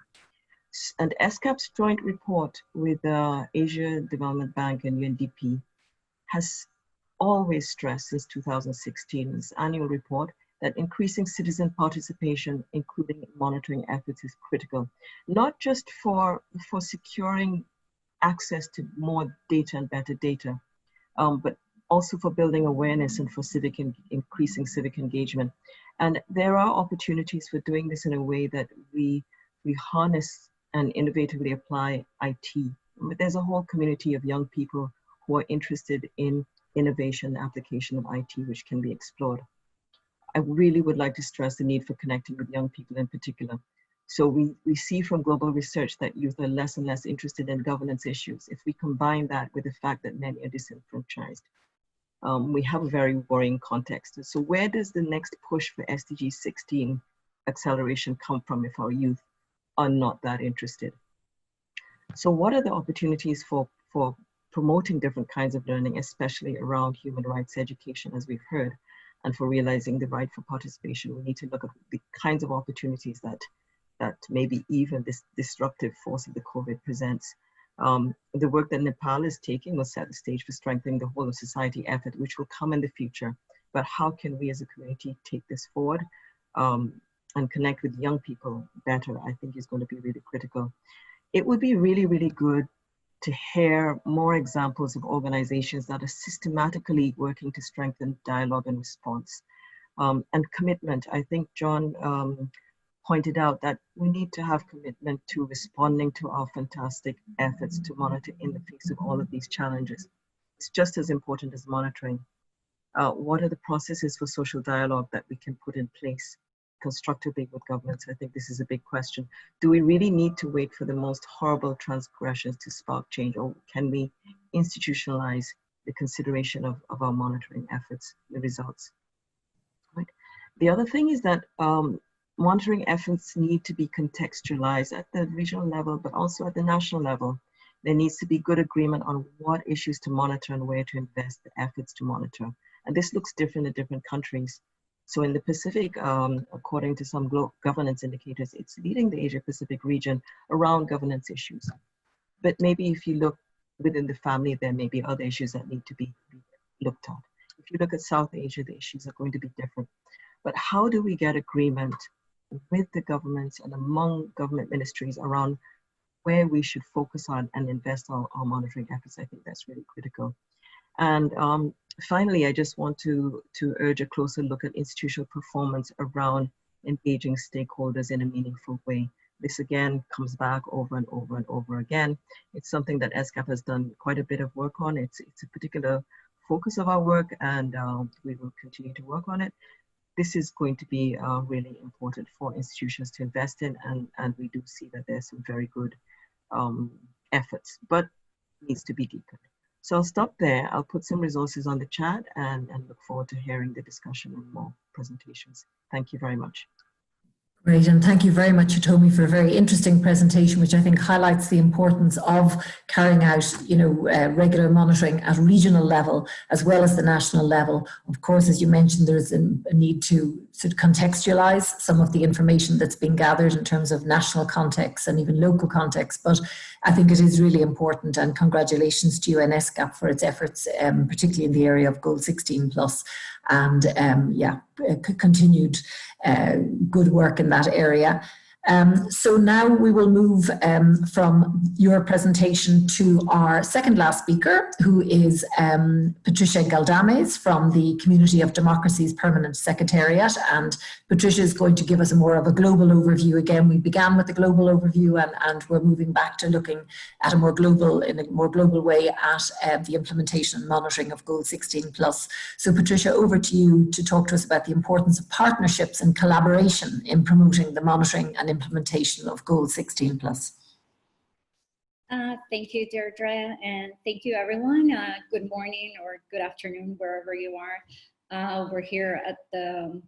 And SCAP's joint report with the Asia Development Bank and UNDP has always stressed since 2016, this annual report, that increasing citizen participation, including monitoring efforts, is critical, not just for securing access to more data and better data, but also for building awareness and for increasing civic engagement. And there are opportunities for doing this in a way that we harness and innovatively apply IT. But there's a whole community of young people who are interested in innovation and application of IT, which can be explored. I really would like to stress the need for connecting with young people in particular. So we see from global research that youth are less and less interested in governance issues. If we combine that with the fact that many are disenfranchised, we have a very worrying context. So where does the next push for SDG 16 acceleration come from if our youth are not that interested? So what are the opportunities for promoting different kinds of learning, especially around human rights education, as we've heard, and for realizing the right for participation? We need to look at the kinds of opportunities that maybe even this disruptive force of the COVID presents. The work that Nepal is taking will set the stage for strengthening the whole of society effort, which will come in the future. But how can we as a community take this forward and connect with young people better, I think is going to be really critical. It would be really, really good to hear more examples of organizations that are systematically working to strengthen dialogue and response. And commitment. I think John pointed out that we need to have commitment to responding to our fantastic efforts to monitor in the face of all of these challenges. It's just as important as monitoring. What are the processes for social dialogue that we can put in place constructively with governments? I think this is a big question. Do we really need to wait for the most horrible transgressions to spark change, or can we institutionalize the consideration of our monitoring efforts, the results? Right. The other thing is that monitoring efforts need to be contextualized at the regional level, but also at the national level. There needs to be good agreement on what issues to monitor and where to invest the efforts to monitor. And this looks different in different countries. So in the Pacific, according to some governance indicators, it's leading the Asia-Pacific region around governance issues. But maybe if you look within the family, there may be other issues that need to be looked at. If you look at South Asia, the issues are going to be different. But how do we get agreement with the governments and among government ministries around where we should focus on and invest our monitoring efforts? I think that's really critical. And finally, I just want to urge a closer look at institutional performance around engaging stakeholders in a meaningful way. This again comes back over and over and over again. It's something that ESCAP has done quite a bit of work on. It's a particular focus of our work, and we will continue to work on it. This is going to be really important for institutions to invest in, and we do see that there's some very good efforts, but needs to be deepened. So I'll stop there. I'll put some resources on the chat and look forward to hearing the discussion and more presentations. Thank you very much. Great, and thank you very much, Hitomi, for a very interesting presentation, which I think highlights the importance of carrying out, regular monitoring at regional level as well as the national level. Of course, as you mentioned, there's a need to sort of contextualize some of the information that's being gathered in terms of national context and even local context. But I think it is really important, and congratulations to UNESCAP for its efforts, particularly in the area of Goal 16 plus, and continued good work in that area. So now we will move from your presentation to our second last speaker, who is Patricia Galdames from the Community of Democracy's Permanent Secretariat. And Patricia is going to give us a more of a global overview. Again, we began with the global overview, and we're moving back to looking at in a more global way at the implementation and monitoring of Goal 16 plus. So Patricia, over to you to talk to us about the importance of partnerships and collaboration in promoting the monitoring and implementation of Goal 16 plus. Thank you, Deirdre, and thank you, everyone. Good morning or good afternoon, wherever you are. We're here at the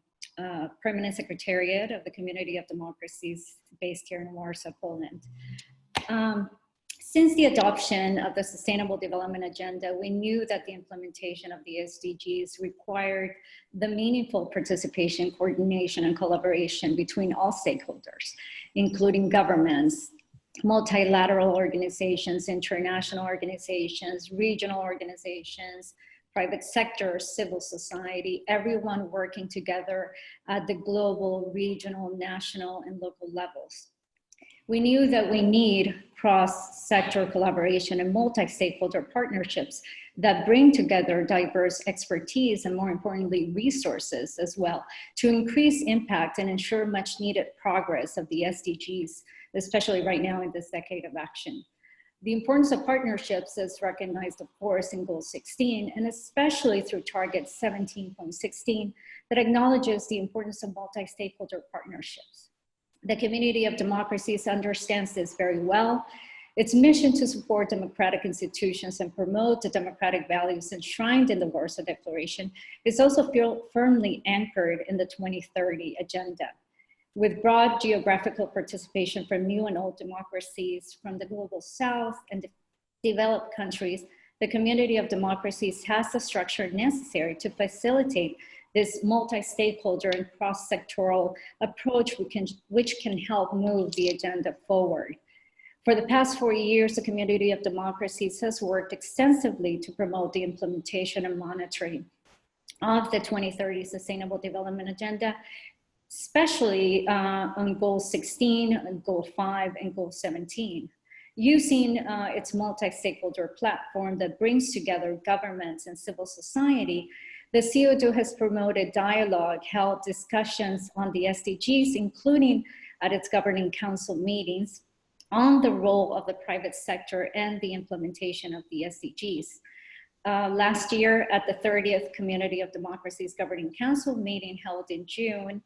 Permanent Secretariat of the Community of Democracies based here in Warsaw, Poland. Since the adoption of the Sustainable Development Agenda, we knew that the implementation of the SDGs required the meaningful participation, coordination, and collaboration between all stakeholders, including governments, multilateral organizations, international organizations, regional organizations, private sector, civil society, everyone working together at the global, regional, national, and local levels. We knew that we need cross-sector collaboration and multi-stakeholder partnerships that bring together diverse expertise and, more importantly, resources as well to increase impact and ensure much needed progress of the SDGs, especially right now in this decade of action. The importance of partnerships is recognized, of course, in Goal 16, and especially through Target 17.16 that acknowledges the importance of multi-stakeholder partnerships. The Community of Democracies understands this very well, Its mission to support democratic institutions and promote the democratic values enshrined in the Warsaw Declaration is also firmly anchored in the 2030 agenda. With broad geographical participation from new and old democracies, from the global south and developed countries, the community of democracies has the structure necessary to facilitate this multi-stakeholder and cross-sectoral approach which can help move the agenda forward. For the past 4 years, the community of democracies has worked extensively to promote the implementation and monitoring of the 2030 Sustainable Development Agenda, especially on Goal 16, Goal 5, and Goal 17. Using its multi-stakeholder platform that brings together governments and civil society, the CO2 has promoted dialogue, held discussions on the SDGs, including at its governing council meetings, on the role of the private sector and the implementation of the SDGs. Last year, at the 30th Community of Democracies Governing Council meeting held in June,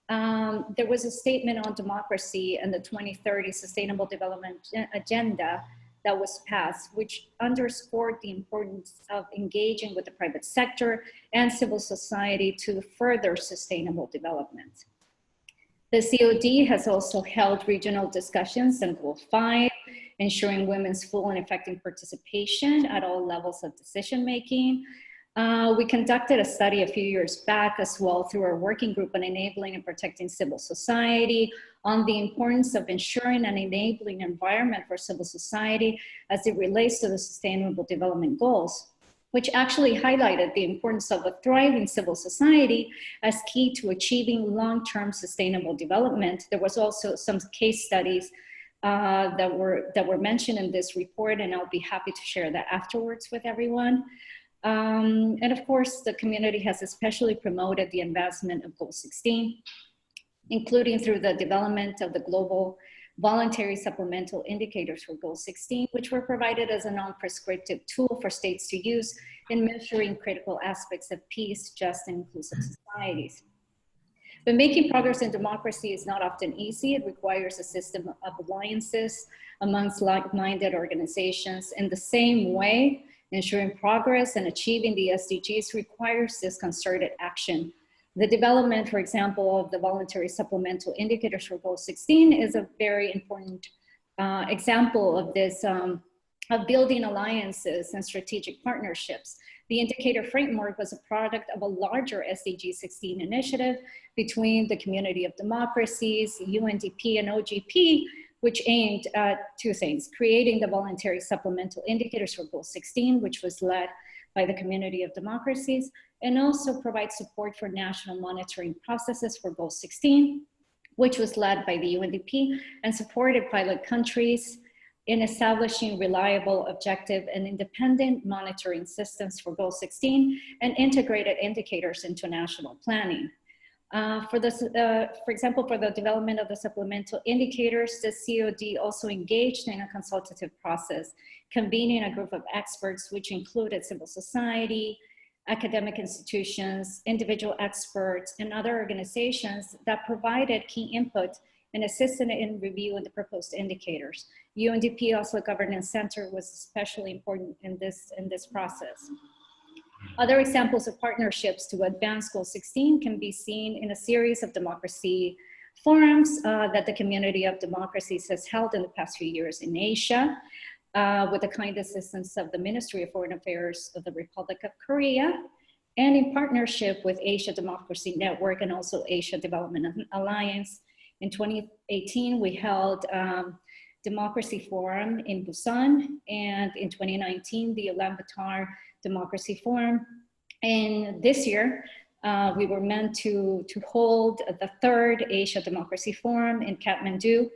there was a statement on democracy and the 2030 Sustainable Development Agenda that was passed, which underscored the importance of engaging with the private sector and civil society to further sustainable development. The COD has also held regional discussions on Goal 5, ensuring women's full and effective participation at all levels of decision-making. We conducted a study a few years back as well through our working group on enabling and protecting civil society on the importance of ensuring an enabling environment for civil society as it relates to the Sustainable Development Goals, which actually highlighted the importance of a thriving civil society as key to achieving long-term sustainable development. There was also some case studies that were mentioned in this report, and I'll be happy to share that afterwards with everyone. And of course, the community has especially promoted the advancement of Goal 16, including through the development of the global voluntary supplemental indicators for Goal 16, which were provided as a non-prescriptive tool for states to use in measuring critical aspects of peace, just, and inclusive societies. But making progress in democracy is not often easy. It requires a system of alliances amongst like-minded organizations. In the same way, ensuring progress and achieving the SDGs requires this concerted action. The development, for example, of the voluntary supplemental indicators for Goal 16 is a very important example of this, of building alliances and strategic partnerships. The indicator framework was a product of a larger SDG 16 initiative between the Community of Democracies, UNDP, and OGP, which aimed at two things: creating the voluntary supplemental indicators for Goal 16, which was led by the Community of Democracies, and also provide support for national monitoring processes for Goal 16, which was led by the UNDP and supported pilot countries in establishing reliable, objective, and independent monitoring systems for Goal 16 and integrated indicators into national planning. For example, for the development of the supplemental indicators, the COD also engaged in a consultative process, convening a group of experts, which included civil society, academic institutions, individual experts, and other organizations that provided key input and assisted in reviewing the proposed indicators. UNDP also Governance Center was especially important in this process. Other examples of partnerships to advance Goal 16 can be seen in a series of democracy forums that the Community of Democracies has held in the past few years in Asia, with the kind assistance of the Ministry of Foreign Affairs of the Republic of Korea, and in partnership with Asia Democracy Network and also Asia Development Alliance. In 2018, we held Democracy Forum in Busan, and in 2019, the Ulaanbaatar Democracy Forum. And this year, we were meant to hold the third Asia Democracy Forum in Kathmandu.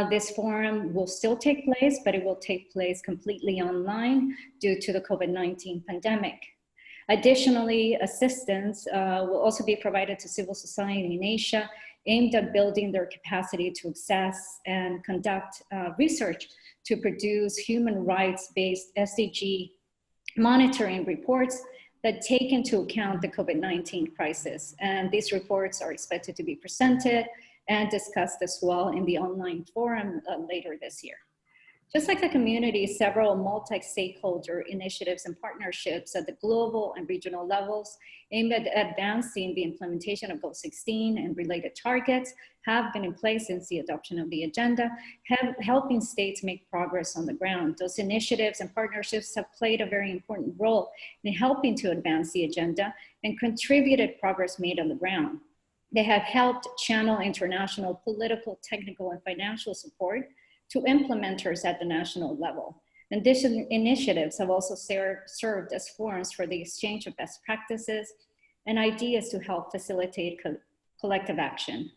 This forum will still take place, but it will take place completely online due to the COVID-19 pandemic. Additionally, assistance will also be provided to civil society in Asia, aimed at building their capacity to access and conduct research to produce human rights-based SDG monitoring reports that take into account the COVID-19 crisis. And these reports are expected to be presented and discussed as well in the online forum later this year. Just like the community, several multi-stakeholder initiatives and partnerships at the global and regional levels aimed at advancing the implementation of Goal 16 and related targets have been in place since the adoption of the agenda, helping states make progress on the ground. Those initiatives and partnerships have played a very important role in helping to advance the agenda and contributed progress made on the ground. They have helped channel international political, technical, and financial support to implementers at the national level. And these initiatives have also served as forums for the exchange of best practices and ideas to help facilitate collective action.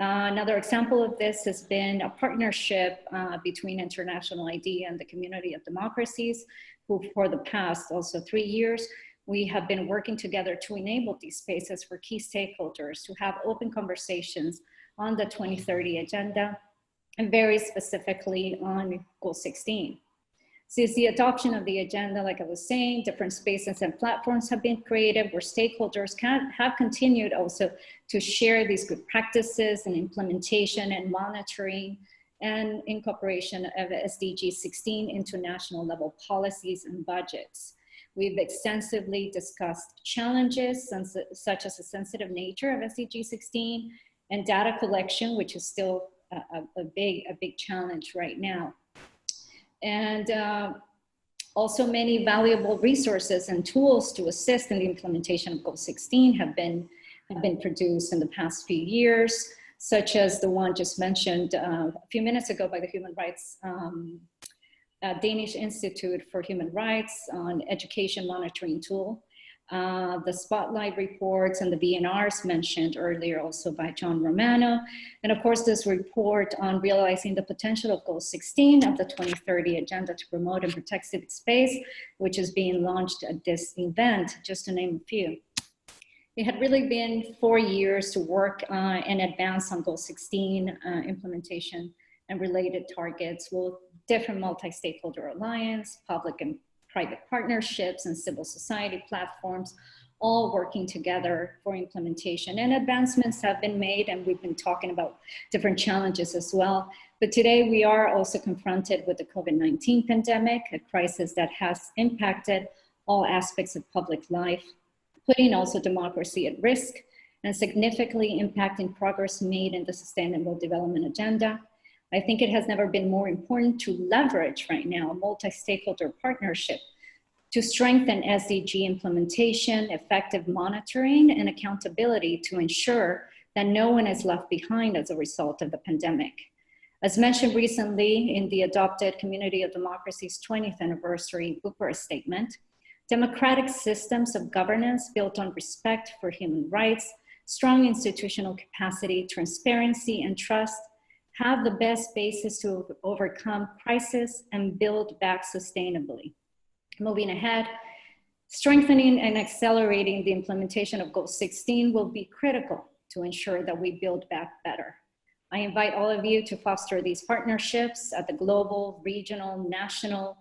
Another example of this has been a partnership between International ID and the Community of Democracies, who for the past also 3 years, we have been working together to enable these spaces for key stakeholders to have open conversations on the 2030 agenda, and very specifically on Goal 16. Since the adoption of the agenda, like I was saying, different spaces and platforms have been created where stakeholders have continued also to share these good practices and implementation and monitoring and incorporation of SDG 16 into national level policies and budgets. We've extensively discussed challenges such as the sensitive nature of SDG 16 and data collection, which is still a big challenge right now. And also many valuable resources and tools to assist in the implementation of Goal 16 have been produced in the past few years, such as the one just mentioned a few minutes ago by the Human Rights Danish Institute for Human Rights on education monitoring tool. The spotlight reports and the VNRs mentioned earlier also by John Romano. And of course, this report on realizing the potential of Goal 16 of the 2030 agenda to promote and protect civic space, which is being launched at this event, just to name a few. It had really been 4 years to work and advance on Goal 16 implementation and related targets with different multi-stakeholder alliance, public and private partnerships, and civil society platforms, all working together for implementation. And advancements have been made, and we've been talking about different challenges as well. But today we are also confronted with the COVID-19 pandemic, a crisis that has impacted all aspects of public life, putting also democracy at risk and significantly impacting progress made in the Sustainable Development Agenda. I think it has never been more important to leverage right now a multi-stakeholder partnership to strengthen SDG implementation, effective monitoring, and accountability to ensure that no one is left behind as a result of the pandemic. As mentioned recently in the adopted Community of Democracy's 20th anniversary Bucharest Statement, democratic systems of governance built on respect for human rights, strong institutional capacity, transparency, and trust have the best basis to overcome crisis and build back sustainably. Moving ahead, strengthening and accelerating the implementation of Goal 16 will be critical to ensure that we build back better. I invite all of you to foster these partnerships at the global, regional, national,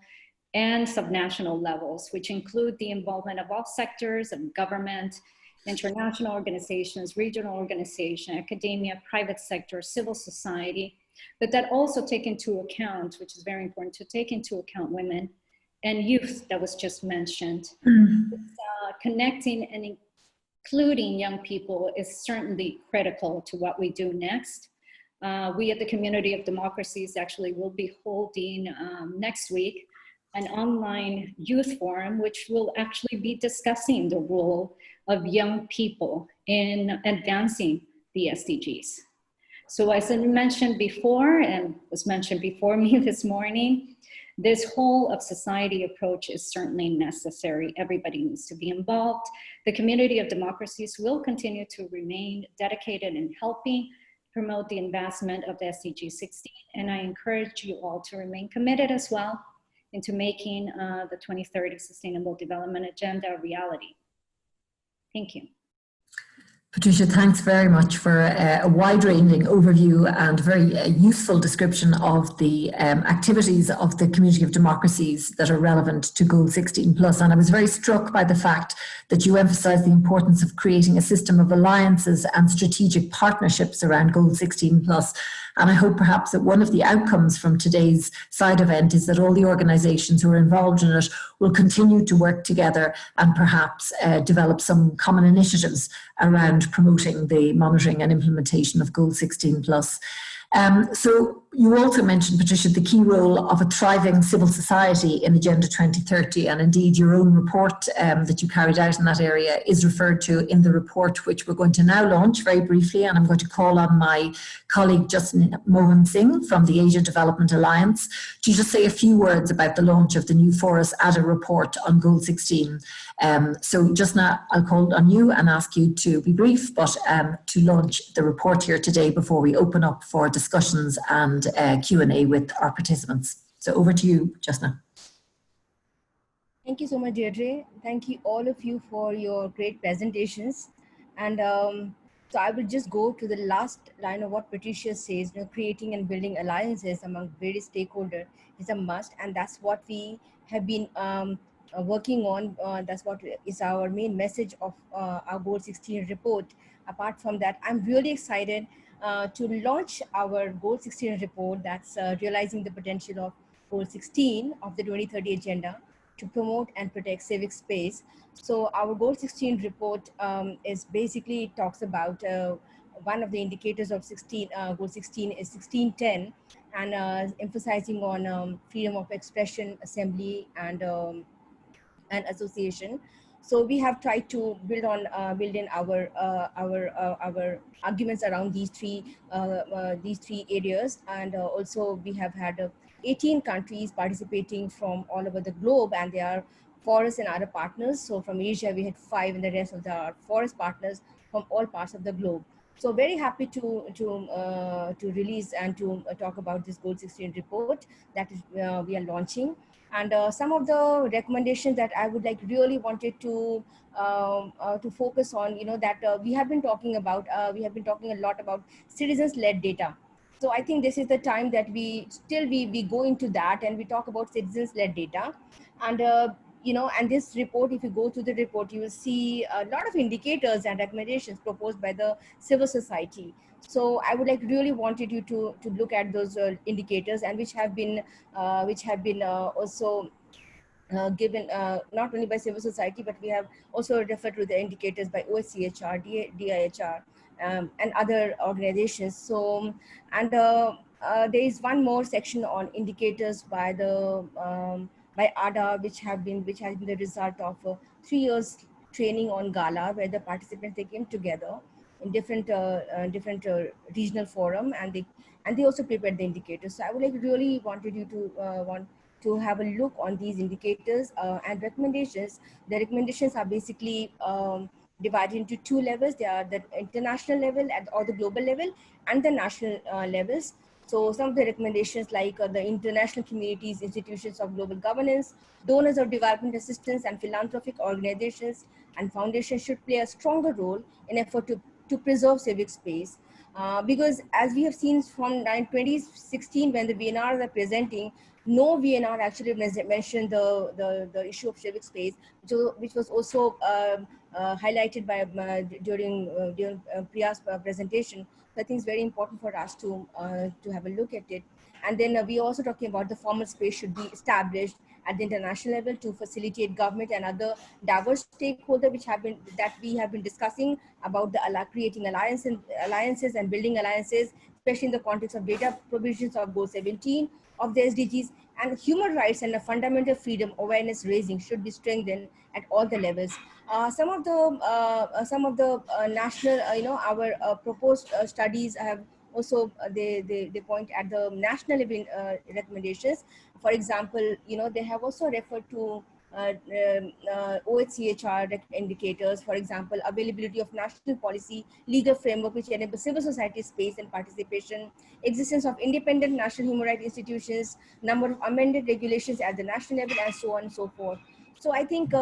and subnational levels, which include the involvement of all sectors of government, international organizations, regional organizations, academia, private sector, civil society, but that also take into account, which is very important, to take into account women and youth that was just mentioned. Connecting and including young people is certainly critical to what we do next. We at the Community of Democracies actually will be holding next week an online youth forum, which will actually be discussing the role of young people in advancing the SDGs. So as I mentioned before, and was mentioned before me this morning, this whole of society approach is certainly necessary. Everybody needs to be involved. The Community of Democracies will continue to remain dedicated in helping promote the advancement of the SDG 16, and I encourage you all to remain committed as well into making the 2030 Sustainable Development Agenda a reality. Thank you. Patricia, thanks very much for a wide-ranging overview and very useful description of the activities of the Community of Democracies that are relevant to Goal 16+. And I was very struck by the fact that you emphasised the importance of creating a system of alliances and strategic partnerships around Goal 16+, And I hope perhaps that one of the outcomes from today's side event is that all the organisations who are involved in it will continue to work together and perhaps develop some common initiatives around promoting the monitoring and implementation of Goal 16 plus. So you also mentioned, Patricia, the key role of a thriving civil society in Agenda 2030, and indeed your own report that you carried out in that area is referred to in the report, which we're going to now launch very briefly, and I'm going to call on my colleague Justin Mohan Singh from the Asia Development Alliance to just say a few words about the launch of the new Forus ADA report on Goal 16. So just now I'll call on you and ask you to be brief, but to launch the report here today before we open up for discussions and Q&A with our participants. So over to you, Justin. Thank you so much, Deirdre. Thank you all of you for your great presentations. And so I will just go to the last line of what Patricia says, creating and building alliances among various stakeholders is a must. And that's what we have been working on. That's what is our main message of our Goal 16 report. Apart from that, I'm really excited to launch our Goal 16 report that's realizing the potential of Goal 16 of the 2030 agenda to promote and protect civic space. So our Goal 16 report is basically talks about one of the indicators of Goal 16 is 1610, and emphasizing on freedom of expression, assembly, and association. So we have tried to build in our arguments around these three areas, and also we have had 18 countries participating from all over the globe, and they are Forus and other partners. So from Asia we had 5, and the rest of the Forus partners from all parts of the globe. So very happy to release and to talk about this Goal 16 report that is, we are launching. And some of the recommendations that I would really wanted to focus on, that we have been talking about, we have been talking a lot about citizens-led data. So I think this is the time that we go into that and we talk about citizens-led data. And and this report, if you go to the report, you will see a lot of indicators and recommendations proposed by the civil society. So I would really wanted you to look at those indicators, and which have been also given not only by civil society, but we have also referred to the indicators by OHCHR, DIHR, and other organizations. So, and there is one more section on indicators by the by ADA, which has been the result of 3 years training on Gala, where the participants, they came together in different regional forum, and they also prepared the indicators. So I would really wanted you to have a look on these indicators and recommendations. The recommendations are basically divided into 2 levels. They are the international level or the global level, and the national levels. So some of the recommendations, like the international communities, institutions of global governance, donors of development assistance, and philanthropic organizations and foundations should play a stronger role in effort to preserve civic space. Because as we have seen from 2016, when the VNRs are presenting, no VNR actually mentioned the issue of civic space, which was also highlighted by during Priya's presentation. So I think it's very important for us to have a look at it. And then we are also talking about the formal space should be established at the international level to facilitate government and other diverse stakeholders, that we have been discussing about creating alliances and building alliances, especially in the context of data provisions of Goal 17 of the SDGs. And human rights and fundamental freedom awareness raising should be strengthened at all the levels. Some of the national, our proposed studies have also they point at the national level recommendations. For example, they have also referred to OHCHR indicators, for example, availability of national policy, legal framework which enable civil society space and participation, existence of independent national human rights institutions, number of amended regulations at the national level, and so on and so forth. So I think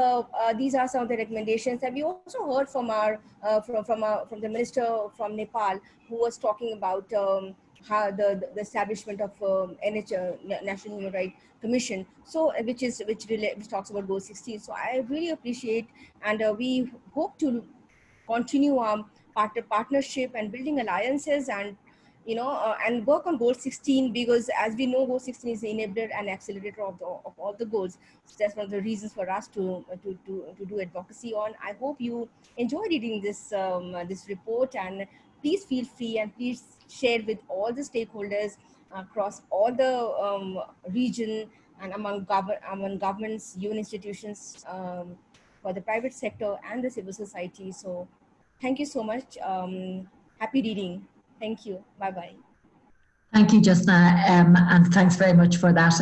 these are some of the recommendations. And we also heard from from the minister from Nepal, who was talking about how the establishment of National Human Rights Commission, so which talks about Goal 16. So I really appreciate, and we hope to continue partnership and building alliances, and and work on goal 16, because as we know, goal 16 is the enabler and accelerator of all the goals. So that's one of the reasons for us to do advocacy on. I hope you enjoy reading this this report, and please feel free and please share with all the stakeholders across all the region and among governments, UN institutions, for the private sector and the civil society. So thank you so much. Happy reading. Thank you. Bye-bye. Thank you, Justna, and thanks very much for that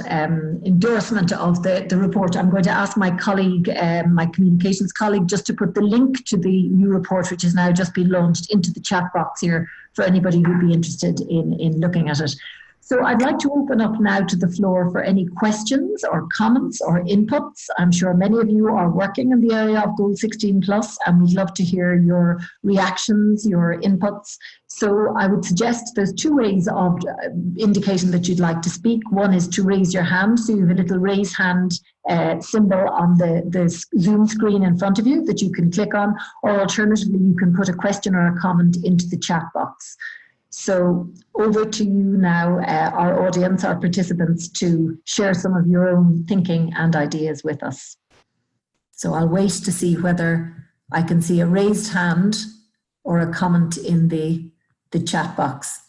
endorsement of the report. I'm going to ask my colleague, my communications colleague, just to put the link to the new report, which has now just been launched, into the chat box here for anybody who'd be interested in looking at it. So I'd like to open up now to the floor for any questions or comments or inputs. I'm sure many of you are working in the area of Goal 16 Plus, and we'd love to hear your reactions, your inputs. So I would suggest there's two ways of indicating that you'd like to speak. One is to raise your hand. So you have a little raise hand symbol on the Zoom screen in front of you that you can click on, or alternatively, you can put a question or a comment into the chat box. So over to you now, our audience, our participants, to share some of your own thinking and ideas with us. So I'll wait to see whether I can see a raised hand or a comment in the chat box.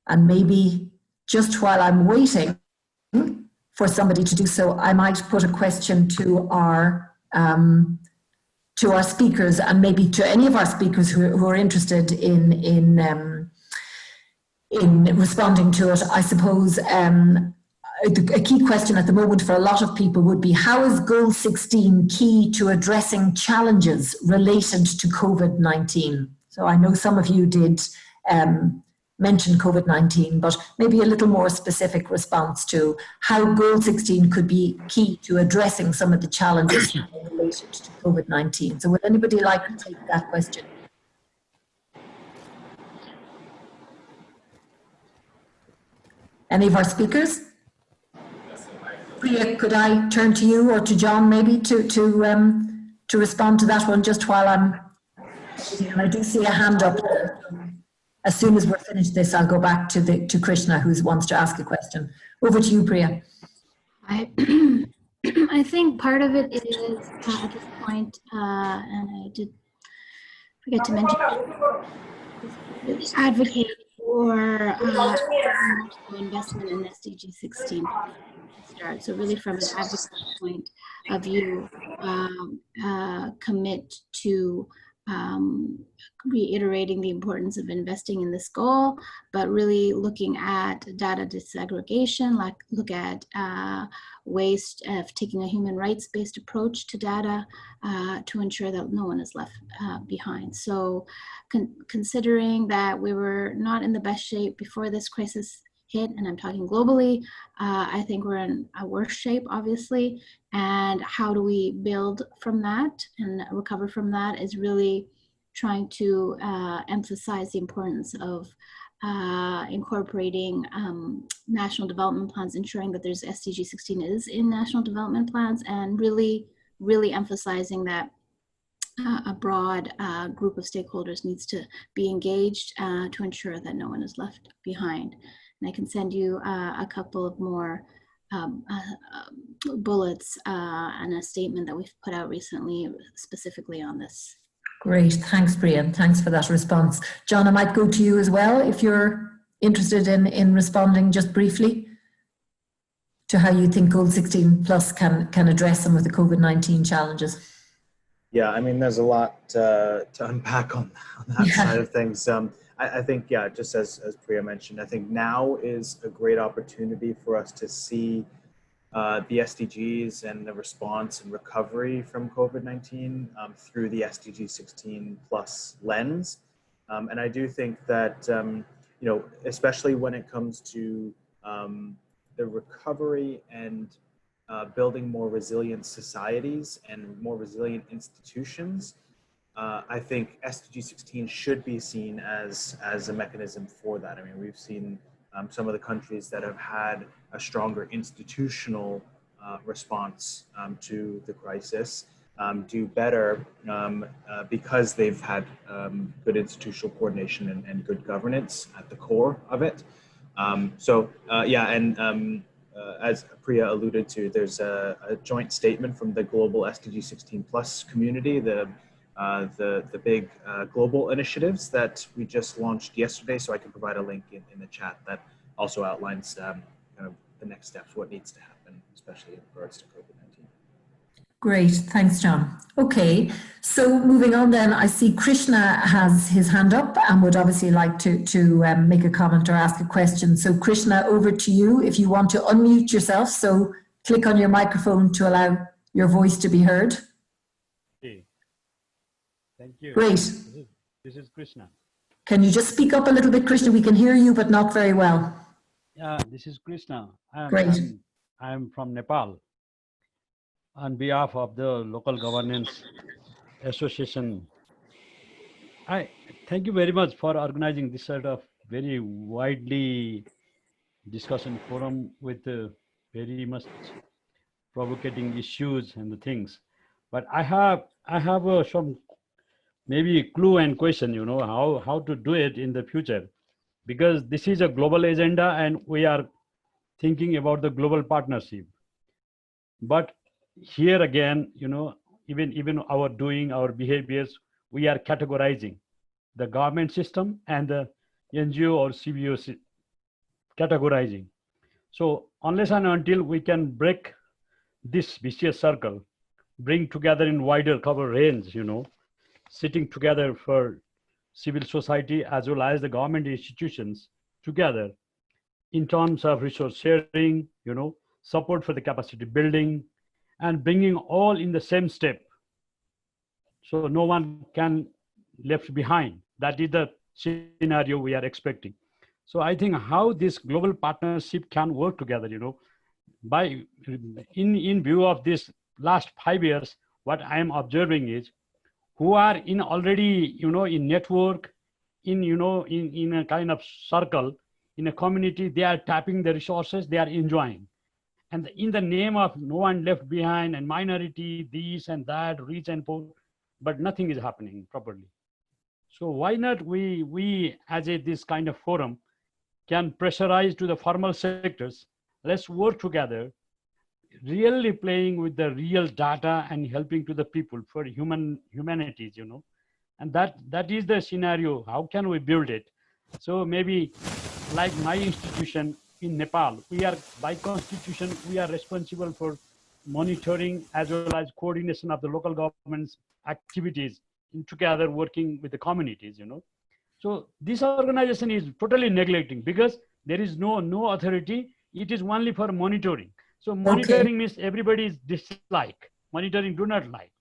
And maybe just while I'm waiting for somebody to do so, I might put a question to our speakers, and maybe to any of our speakers who are interested in responding to it. I suppose a key question at the moment for a lot of people would be, how is Goal 16 key to addressing challenges related to COVID-19? So I know some of you did mention COVID-19, but maybe a little more specific response to how Goal 16 could be key to addressing some of the challenges related to COVID-19. So would anybody like to take that question? Any of our speakers? Priya, could I turn to you or to John maybe to respond to that one just while I'm, and I do see a hand up there. As soon as we're finished this, I'll go back to Kirstina, who wants to ask a question. Over to you, Priya. I think part of it is at this point, and I did forget to mention, really advocate for investment in SDG 16 start. So really from an advocacy point of view, commit to reiterating the importance of investing in this goal, but really looking at data disaggregation, like look at ways of taking a human rights-based approach to data to ensure that no one is left behind. So considering that we were not in the best shape before this crisis hit, and I'm talking globally, I think we're in a worse shape, obviously, and how do we build from that and recover from that is really trying to emphasize the importance of incorporating national development plans, ensuring that there's SDG 16 is in national development plans, and really emphasizing that a broad group of stakeholders needs to be engaged to ensure that no one is left behind. And I can send you a couple of more bullets and a statement that we've put out recently specifically on this. Great, thanks Priya, thanks for that response. John, I might go to you as well if you're interested in responding just briefly to how you think Goal 16 Plus can address some of the COVID-19 challenges. Yeah, I mean, there's a lot to unpack on that side of things. I think, yeah, just as Priya mentioned, I think now is a great opportunity for us to see the SDGs and the response and recovery from COVID-19 through the SDG 16 plus lens. And I do think that, especially when it comes to the recovery and building more resilient societies and more resilient institutions, I think SDG 16 should be seen as a mechanism for that. I mean, we've seen some of the countries that have had a stronger institutional response to the crisis. do better because they've had good institutional coordination and good governance at the core of it. As Priya alluded to, there's a joint statement from the global SDG 16 plus community, the big global initiatives that we just launched yesterday. So I can provide a link in the chat that also outlines kind of the next steps, what needs to happen, especially in regards to COVID-19. Great, thanks, John. Okay, so moving on then, I see Krishna has his hand up and would obviously like to make a comment or ask a question. So Krishna, over to you if you want to unmute yourself. So click on your microphone to allow your voice to be heard. Okay. Thank you. Great. This is Krishna. Can you just speak up a little bit, Krishna? We can hear you, but not very well. Yeah, this is Krishna. I'm from Nepal. On behalf of the Local Governance Association, I thank you very much for organizing this sort of very widely discussion forum with very much provocating issues and the things. But I have some maybe clue and question, you know, how to do it in the future, because this is a global agenda and we are thinking about the global partnership. But here again, you know, even our behaviors, we are categorizing the government system and the NGO or CBO categorizing. So unless and until we can break this vicious circle, bring together in wider cover range, you know, sitting together for civil society as well as the government institutions together in terms of resource sharing, you know, support for the capacity building, and bringing all in the same step, so no one can left behind. That is the scenario we are expecting. So I think how this global partnership can work together, you know, by in view of this last 5 years, what I am observing is who are in already, you know, in network, in, you know, in a kind of circle, in a community, they are tapping the resources, they are enjoying. And in the name of no one left behind and minority, this and that, rich and poor, but nothing is happening properly. So why not we as this kind of forum can pressurize to the formal sectors, let's work together, really playing with the real data and helping to the people for humanities, you know. And that is the scenario. How can we build it? So maybe like my institution, in Nepal, we are by constitution, we are responsible for monitoring as well as coordination of the local government's activities in together working with the communities, you know. So this organization is totally neglecting because there is no authority. It is only for monitoring. So monitoring means everybody is dislike. Monitoring do not like.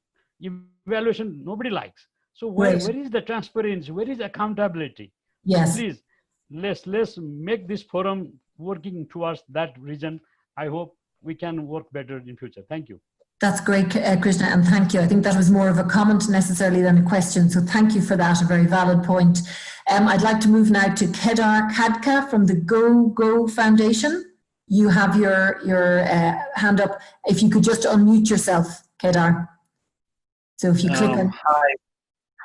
Evaluation nobody likes. So where is the transparency? Where is accountability? Yes. So please, let's make this forum working towards that region. I hope we can work better in future. Thank you. That's great, Krishna, and thank you. I think that was more of a comment necessarily than a question, so thank you for that, a very valid point. I'd like to move now to Kedar Khadka from the Go Foundation. You have your hand up. If you could just unmute yourself, Kedar. So if you click on...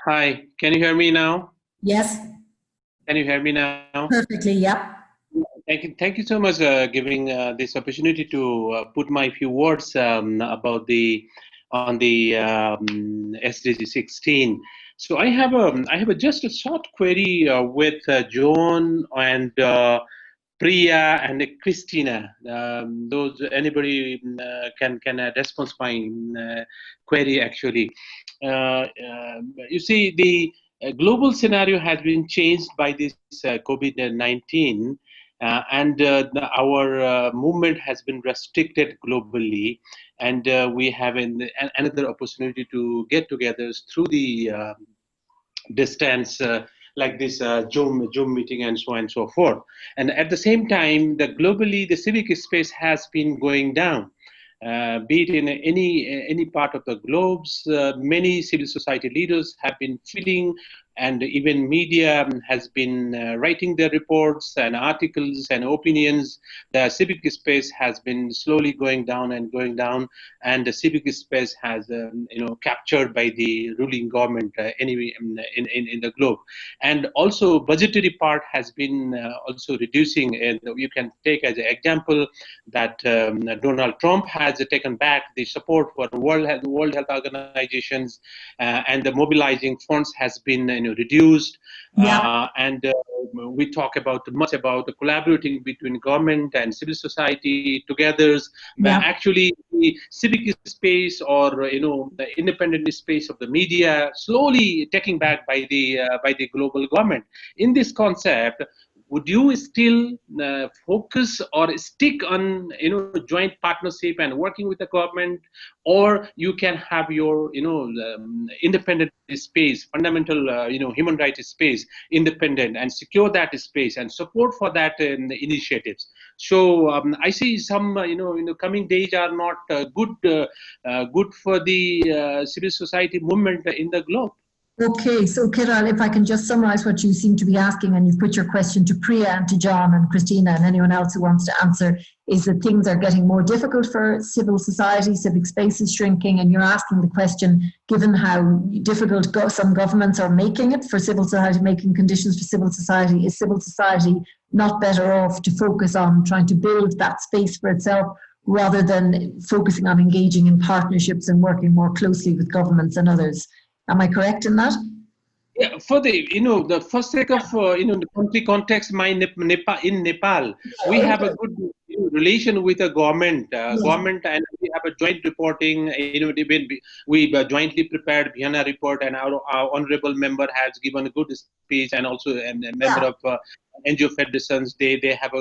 Hi, can you hear me now? Yes. Can you hear me now? Perfectly, yeah. Thank you so much for giving this opportunity to put my few words about the SDG 16. So I have just a short query with John and Priya and Kirstina. Anybody can respond my query actually. You see, the global scenario has been changed by this COVID-19. Our movement has been restricted globally, and we have another opportunity to get together through the distance, like this Zoom meeting and so on and so forth. And at the same time, globally, the civic space has been going down. Be it in any part of the globes, many civil society leaders have been feeling and even media has been writing their reports and articles and opinions. The civic space has been slowly going down, and the civic space has captured by the ruling government anyway in the globe. And also budgetary part has been also reducing, and you can take as an example that Donald Trump has taken back the support for World Health Organizations, and the mobilizing funds has been reduced. And we talk much about the collaborating between government and civil society together. Actually, the civic space, or the independent space of the media, slowly taking back by the global government. In this concept, would you still focus or stick on joint partnership and working with the government, or you can have your independent space, fundamental human rights space, independent, and secure that space and support for that initiatives? So I see some in the coming days are not good for the civil society movement in the globe. Okay, so Kiral, if I can just summarize what you seem to be asking, and you've put your question to Priya and to John and Kirstina and anyone else who wants to answer, is that things are getting more difficult for civil society, civic spaces shrinking, and you're asking the question, given how difficult some governments are making it for civil society, making conditions for civil society, is civil society not better off to focus on trying to build that space for itself, rather than focusing on engaging in partnerships and working more closely with governments and others? Am I correct in that? Yeah, for the first sake of the country context, in Nepal, we have a good relation with the government, and we have a joint reporting. We jointly prepared VNR report, and our honorable member has given a good speech, and also a member of NGO Federations. They have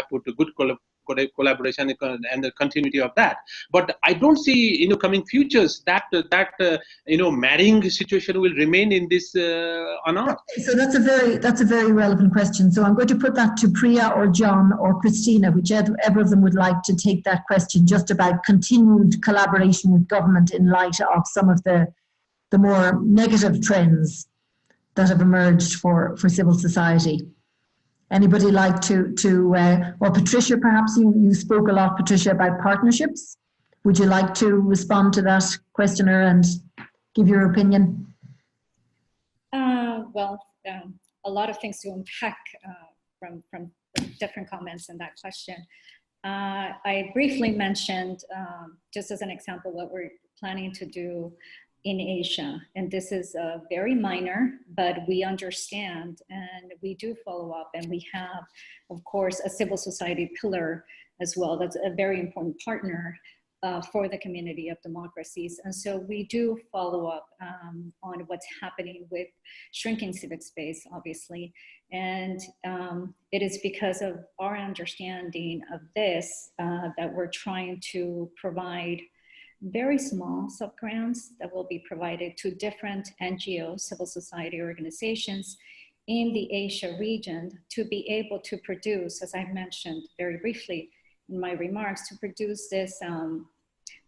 put a good collaboration and the continuity of that. But I don't see coming futures that marrying situation will remain in this or not. So that's a very relevant question. So I'm going to put that to Priya or John or Kirstina, whichever of them would like to take that question, just about continued collaboration with government in light of some of the more negative trends that have emerged for civil society. Anybody like to or Patricia, perhaps you spoke a lot, Patricia, about partnerships. Would you like to respond to that questioner and give your opinion? A lot of things to unpack from different comments in that question. I briefly mentioned, just as an example, what we're planning to do in Asia. And this is very minor, but we understand and we do follow up. And we have, of course, a civil society pillar as well. That's a very important partner for the community of democracies. And so we do follow up on what's happening with shrinking civic space, obviously. And it is because of our understanding of this that we're trying to provide very small subgrants that will be provided to different NGOs, civil society organizations in the Asia region to be able to produce, as I mentioned very briefly in my remarks, to produce this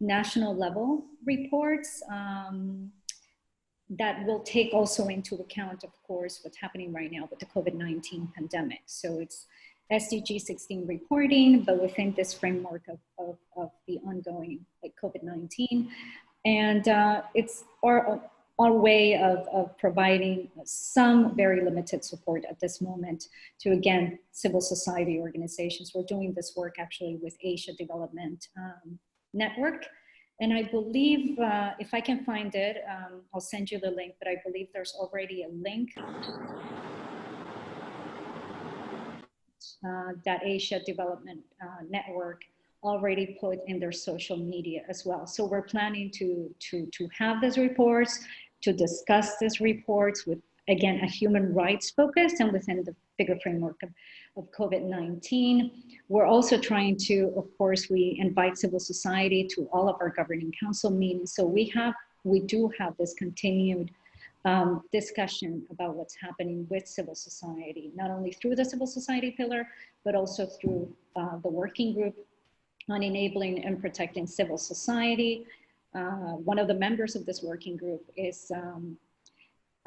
national level reports that will take also into account, of course, what's happening right now with the COVID-19 pandemic. So it's SDG 16 reporting, but within this framework of the ongoing COVID-19. And it's our way of providing some very limited support at this moment to, again, civil society organizations. We're doing this work actually with Asia Development Network. And I believe, if I can find it, I'll send you the link, but I believe there's already a link that Asia Development Network already put in their social media as well. So we're planning to have these reports, to discuss these reports with, again, a human rights focus and within the bigger framework of COVID-19. We're also trying to, of course, we invite civil society to all of our governing council meetings. So we do have this continued discussion about what's happening with civil society, not only through the civil society pillar, but also through the working group on enabling and protecting civil society. One of the members of this working group is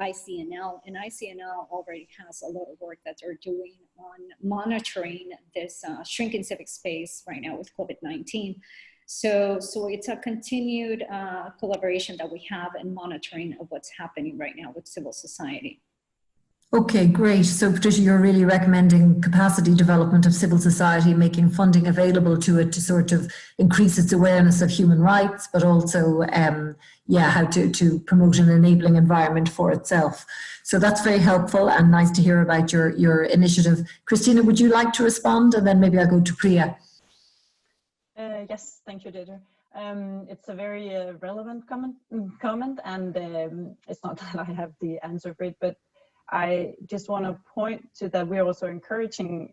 ICNL, and ICNL already has a lot of work that they're doing on monitoring this shrinking civic space right now with COVID-19. So it's a continued collaboration that we have and monitoring of what's happening right now with civil society. Okay, great. So Patricia, you're really recommending capacity development of civil society, making funding available to it to sort of increase its awareness of human rights, but also, how to promote an enabling environment for itself. So that's very helpful and nice to hear about your initiative. Kirstina, would you like to respond? And then maybe I'll go to Priya. Yes, thank you, Deirdre. It's a very relevant comment, and it's not that I have the answer for it, but I just want to point to that we're also encouraging,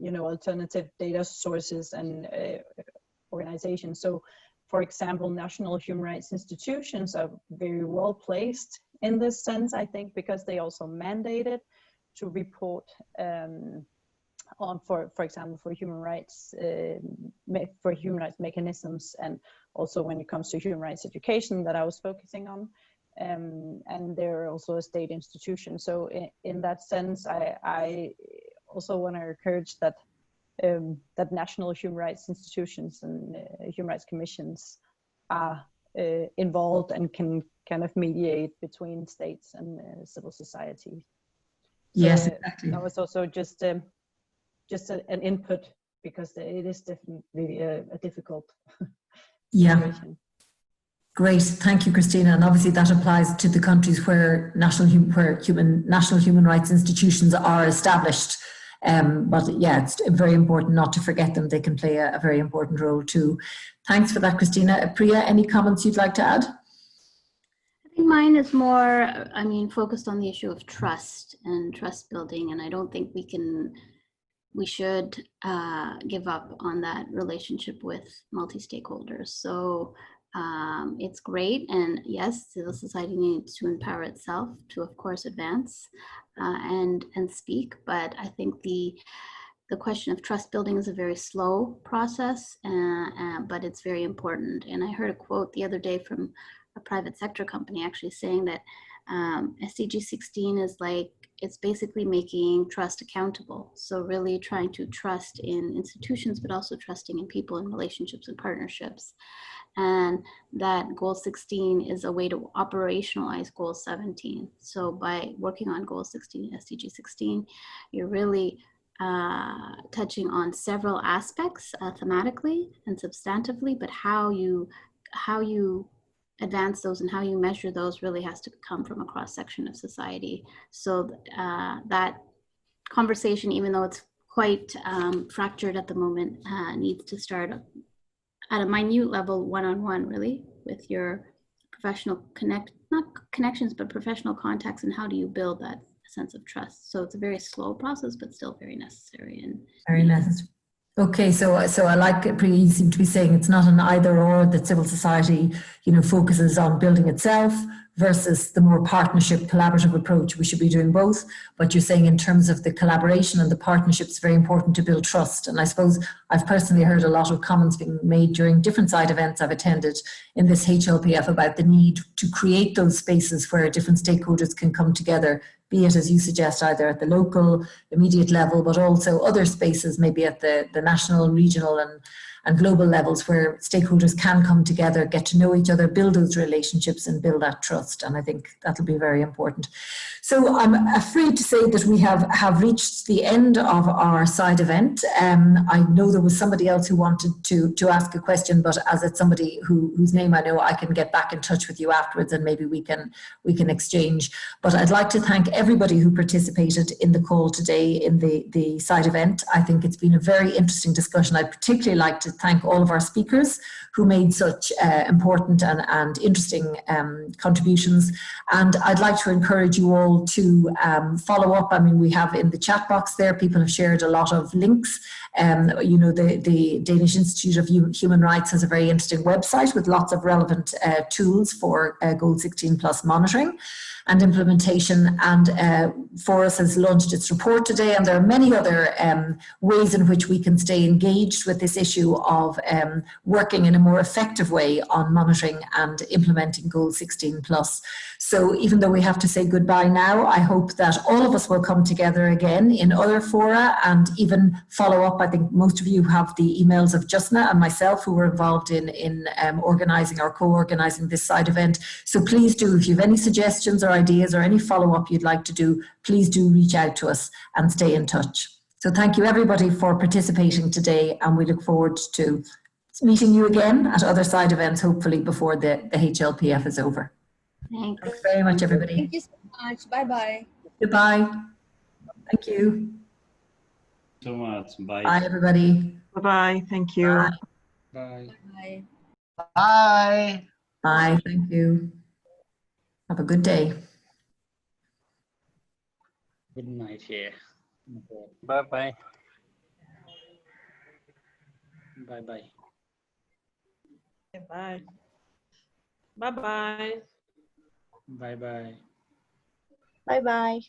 alternative data sources and organizations. So, for example, national human rights institutions are very well placed in this sense, I think, because they also mandated to report on, for example, for human rights mechanisms, and also when it comes to human rights education that I was focusing on. And they're also a state institution. So in that sense, I also want to encourage that that national human rights institutions and human rights commissions are involved and can kind of mediate between states and civil society. Yes, exactly. That was also just an input, because it is definitely a difficult situation. Great, thank you, Kirstina. And obviously that applies to the countries where national human rights institutions are established. But yeah, it's very important not to forget them. They can play a very important role too. Thanks for that, Kirstina. Priya, any comments you'd like to add? I think mine is more, focused on the issue of trust and trust building. And I don't think we should give up on that relationship with multi-stakeholders. So it's great, and yes, civil society needs to empower itself to, of course, advance and speak. But I think the question of trust building is a very slow process, but it's very important. And I heard a quote the other day from a private sector company actually saying that SDG 16 is it's basically making trust accountable. So really trying to trust in institutions, but also trusting in people and relationships and partnerships. And that goal 16 is a way to operationalize goal 17. So by working on goal 16, SDG 16, you're really touching on several aspects thematically and substantively, but how you advance those and how you measure those really has to come from a cross-section of society. So that conversation, even though it's quite fractured at the moment, needs to start at a minute level, one-on-one, really, with your professional not connections, but professional contacts, and how do you build that sense of trust. So it's a very slow process, but still very necessary. And very necessary. Okay, so I like it. You seem to be saying it's not an either or, that civil society, focuses on building itself versus the more partnership, collaborative approach. We should be doing both, but you're saying in terms of the collaboration and the partnership, it's very important to build trust. And I suppose I've personally heard a lot of comments being made during different side events I've attended in this HLPF about the need to create those spaces where different stakeholders can come together, be it, as you suggest, either at the local, immediate level, but also other spaces, maybe at the national, regional and global levels, where stakeholders can come together, get to know each other, build those relationships and build that trust. And I think that'll be very important. So I'm afraid to say that we have reached the end of our side event. I know there was somebody else who wanted to ask a question, but as it's somebody whose name I know, I can get back in touch with you afterwards and maybe we can exchange. But I'd like to thank everybody who participated in the call today in the side event. I think it's been a very interesting discussion. I'd particularly like to thank all of our speakers who made such important and interesting contributions. And I'd like to encourage you all to follow up. I mean, we have in the chat box there, people have shared a lot of links. The Danish Institute of Human Rights has a very interesting website with lots of relevant tools for Goal 16 Plus monitoring. and implementation. And Forus has launched its report today, and there are many other ways in which we can stay engaged with this issue of working in a more effective way on monitoring and implementing Goal 16 plus. So even though we have to say goodbye now, I hope that all of us will come together again in other fora and even follow up. I think most of you have the emails of Justna and myself, who were involved in organising or co-organising this side event. So please do, if you have any suggestions or ideas or any follow-up you'd like to do, please do reach out to us and stay in touch. So thank you everybody for participating today, and we look forward to meeting you again at other side events, hopefully before the HLPF is over. Thanks. Thanks very much, everybody. Thank you so much. Bye-bye. Goodbye. Thank you. So much. Bye. Bye, everybody. Bye-bye. Thank you. Bye. Bye. Bye. Bye. Bye. Thank you. Have a good day. Good night here. Bye-bye. Bye-bye. Bye. Bye-bye. Bye-bye. Bye-bye.